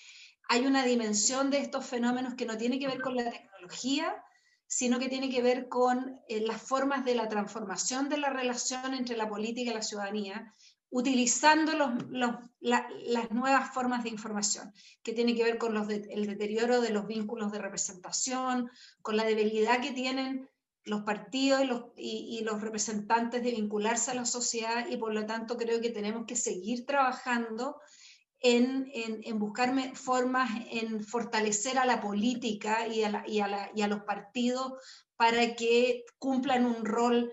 hay una dimensión de estos fenómenos que no tiene que ver con la tecnología, sino que tiene que ver con las formas de la transformación de la relación entre la política y la ciudadanía, utilizando las nuevas formas de información, que tiene que ver con el deterioro de los vínculos de representación, con la debilidad que tienen los partidos y los representantes de vincularse a la sociedad, y por lo tanto creo que tenemos que seguir trabajando en buscar formas, en fortalecer a la política y a los partidos para que cumplan un rol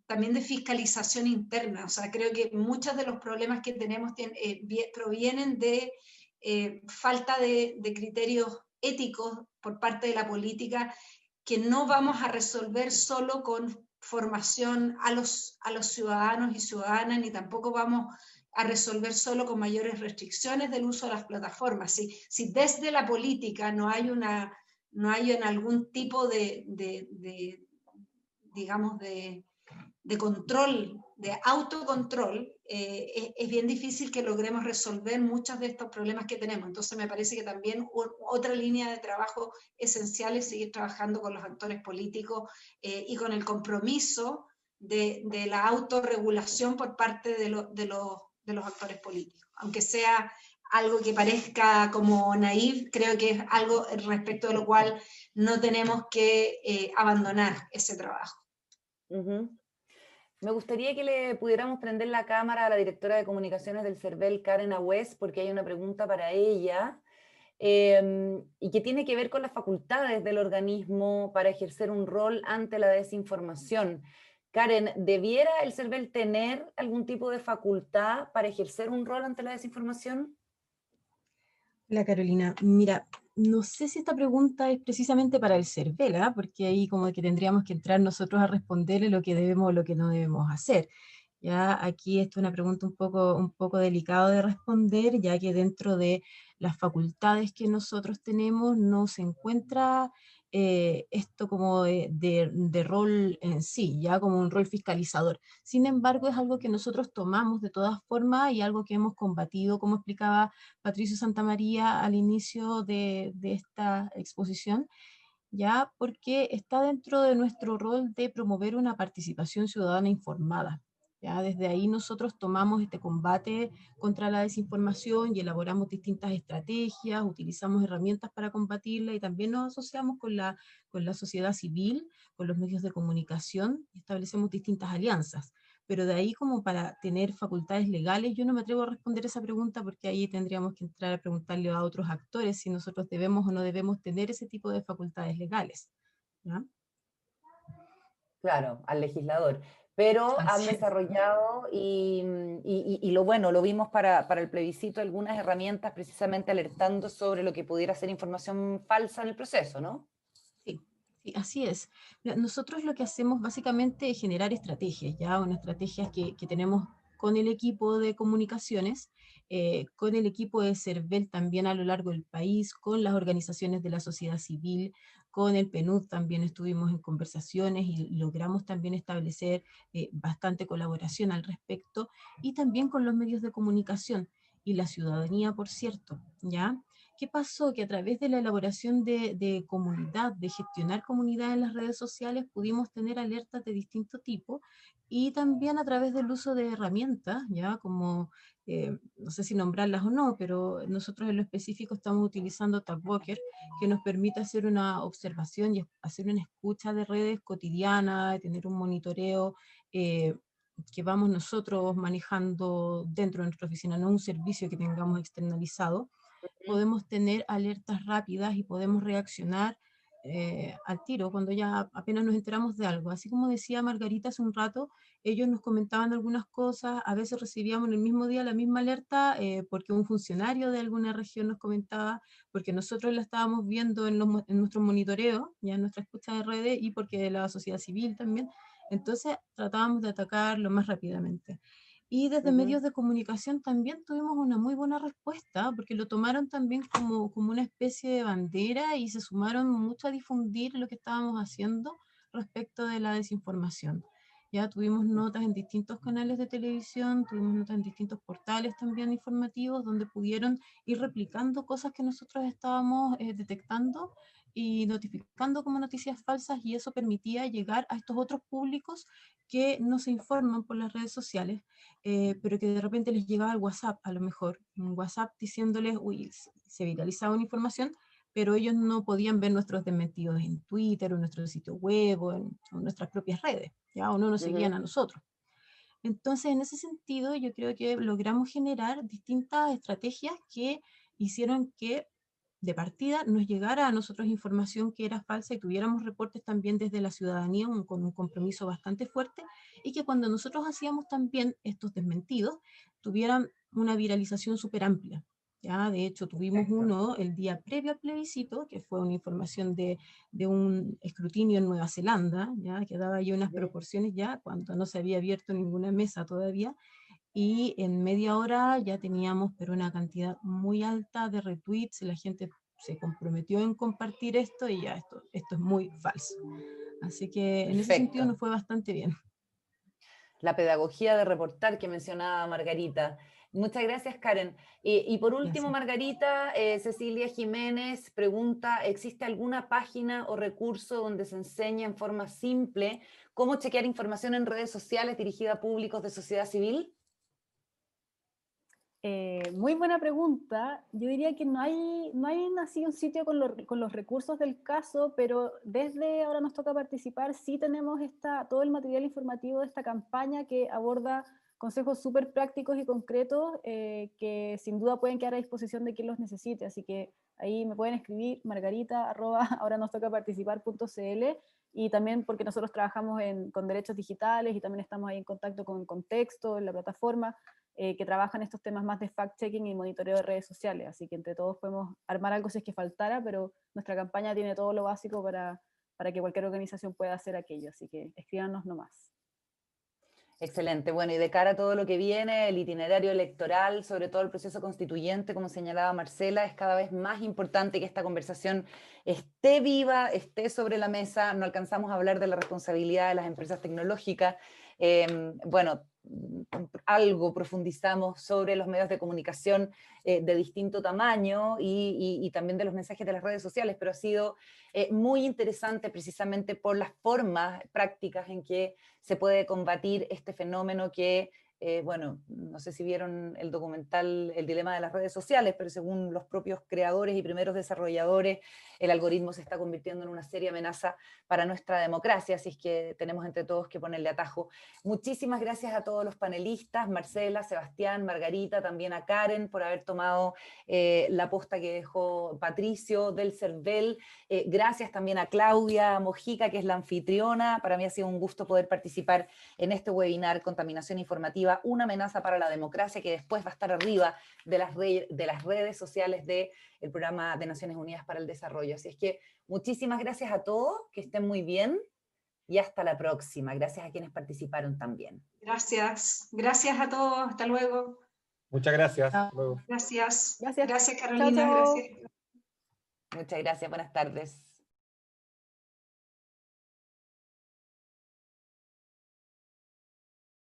también de fiscalización interna. O sea, creo que muchos de los problemas que tenemos provienen de falta de criterios éticos por parte de la política, que no vamos a resolver solo con formación a los ciudadanos y ciudadanas, ni tampoco vamos a resolver solo con mayores restricciones del uso de las plataformas. Si desde la política no hay algún tipo digamos, de control, de autocontrol, es bien difícil que logremos resolver muchos de estos problemas que tenemos. Entonces me parece que también otra línea de trabajo esencial es seguir trabajando con los actores políticos y con el compromiso de la autorregulación por parte de los actores políticos. Aunque sea algo que parezca como naif, creo que es algo respecto de lo cual no tenemos que abandonar ese trabajo.
Me gustaría que le pudiéramos prender la cámara a la directora de comunicaciones del CERVEL, Karen Agüez, porque hay una pregunta para ella, y que tiene que ver con las facultades del organismo para ejercer un rol ante la desinformación. Karen, ¿debiera el CERVEL tener algún tipo de facultad para ejercer un rol ante la desinformación?
Hola Carolina, mira, no sé si esta pregunta es precisamente para el CERVEL, ¿eh? Porque ahí como que tendríamos que entrar nosotros a responderle lo que debemos o lo que no debemos hacer. Ya aquí esto es una pregunta un poco delicado de responder, ya que dentro de las facultades que nosotros tenemos, no se encuentra esto como de rol en sí, ya como un rol fiscalizador. Sin embargo, es algo que nosotros tomamos de todas formas y algo que hemos combatido, como explicaba Patricio Santamaría al inicio de esta exposición, ya porque está dentro de nuestro rol de promover una participación ciudadana informada. Ya desde ahí nosotros tomamos este combate contra la desinformación y elaboramos distintas estrategias, utilizamos herramientas para combatirla y también nos asociamos con la sociedad civil, con los medios de comunicación y establecemos distintas alianzas. Pero de ahí como para tener facultades legales, yo no me atrevo a responder esa pregunta porque ahí tendríamos que entrar a preguntarle a otros actores si nosotros debemos o no debemos tener ese tipo de facultades legales. ¿Ya?
Claro, al legislador. Pero han
Así es.
desarrollado y lo bueno, lo vimos para el plebiscito, algunas herramientas precisamente alertando sobre lo que pudiera ser información falsa en el proceso, ¿no?
Sí, sí, así es. Mira, nosotros lo que hacemos básicamente es generar estrategias, ya, unas estrategias que tenemos con el equipo de comunicaciones, con el equipo de CERVEL también a lo largo del país, con las organizaciones de la sociedad civil, con el PNUD también estuvimos en conversaciones y logramos también establecer bastante colaboración al respecto, y también con los medios de comunicación y la ciudadanía, por cierto, ¿ya? ¿Qué pasó? Que a través de la elaboración de comunidad, de gestionar comunidad en las redes sociales, pudimos tener alertas de distinto tipo y también a través del uso de herramientas, ya como, no sé si nombrarlas o no, pero nosotros en lo específico estamos utilizando TagWalker, que nos permite hacer una observación y hacer una escucha de redes cotidiana, tener un monitoreo que vamos nosotros manejando dentro de nuestra oficina, no un servicio que tengamos externalizado. Podemos tener alertas rápidas y podemos reaccionar al tiro cuando ya apenas nos enteramos de algo. Así como decía Margarita hace un rato, ellos nos comentaban algunas cosas, a veces recibíamos en el mismo día la misma alerta porque un funcionario de alguna región nos comentaba, porque nosotros la estábamos viendo en nuestro monitoreo, ya en nuestra escucha de redes y porque de la sociedad civil también. Entonces tratábamos de atacar lo más rápidamente. Y desde medios de comunicación también tuvimos una muy buena respuesta, porque lo tomaron también como una especie de bandera y se sumaron mucho a difundir lo que estábamos haciendo respecto de la desinformación. Ya tuvimos notas en distintos canales de televisión, tuvimos notas en distintos portales también informativos, donde pudieron ir replicando cosas que nosotros estábamos detectando y notificando como noticias falsas, y eso permitía llegar a estos otros públicos que no se informan por las redes sociales, pero que de repente les llegaba el WhatsApp, a lo mejor, un WhatsApp diciéndoles, uy, se viralizaba una información, pero ellos no podían ver nuestros desmentidos en Twitter o en nuestro sitio web o en nuestras propias redes, ¿ya? O no nos seguían a nosotros. Entonces, en ese sentido, yo creo que logramos generar distintas estrategias que hicieron que de partida nos llegara a nosotros información que era falsa y tuviéramos reportes también desde la ciudadanía con un compromiso bastante fuerte, y que cuando nosotros hacíamos también estos desmentidos tuvieran una viralización súper amplia. ¿Ya? De hecho, tuvimos uno el día previo al plebiscito, que fue una información de un escrutinio en Nueva Zelanda, ¿ya? Que daba ya unas proporciones ya cuando no se había abierto ninguna mesa todavía, y en media hora ya teníamos pero una cantidad muy alta de retweets, la gente se comprometió en compartir esto y ya esto es muy falso. Así que en ese sentido
Perfecto.
nos fue bastante bien.
La pedagogía de reportar que mencionaba Margarita. Muchas gracias, Karen. Y por último,
Gracias.
Margarita, Cecilia Jiménez pregunta, ¿existe alguna página o recurso donde se enseña en forma simple cómo chequear información en redes sociales dirigida a públicos de sociedad civil?
Muy buena pregunta. Yo diría que no hay así un sitio con los recursos del caso, pero desde Ahora Nos Toca Participar sí tenemos todo el material informativo de esta campaña que aborda consejos súper prácticos y concretos que sin duda pueden quedar a disposición de quien los necesite. Así que ahí me pueden escribir margarita@ahoranostocaparticipar.cl, y también porque nosotros trabajamos con derechos digitales y también estamos ahí en contacto con Contexto, en la plataforma, que trabajan estos temas más de fact-checking y monitoreo de redes sociales, así que entre todos podemos armar algo si es que faltara, pero nuestra campaña tiene todo lo básico para que cualquier organización pueda hacer aquello, así que escríbanos nomás.
Excelente. Bueno, y de cara a todo lo que viene, el itinerario electoral, sobre todo el proceso constituyente, como señalaba Marcela, es cada vez más importante que esta conversación esté viva, esté sobre la mesa. No alcanzamos a hablar de la responsabilidad de las empresas tecnológicas. Bueno, algo profundizamos sobre los medios de comunicación de distinto tamaño y también de los mensajes de las redes sociales, pero ha sido muy interesante precisamente por las formas prácticas en que se puede combatir este fenómeno que, bueno, no sé si vieron el documental El dilema de las redes sociales, pero según los propios creadores y primeros desarrolladores, el algoritmo se está convirtiendo en una seria amenaza para nuestra democracia, así es que tenemos entre todos que ponerle atajo. Muchísimas gracias a todos los panelistas, Marcela, Sebastián, Margarita, también a Karen por haber tomado la posta que dejó Patricio del CERVEL. Gracias también a Claudia Mojica, que es la anfitriona. Para mí ha sido un gusto poder participar en este webinar Contaminación Informativa, una amenaza para la democracia, que después va a estar arriba de las redes sociales del Programa de Naciones Unidas para el Desarrollo. Así es que muchísimas gracias a todos, que estén muy bien y hasta la próxima. Gracias a quienes participaron también.
Gracias. Gracias a todos. Hasta luego.
Muchas gracias.
Chao.
Hasta luego.
Gracias.
Gracias.
Gracias,
Chao,
Carolina.
chao.
Gracias.
Muchas gracias. Buenas tardes.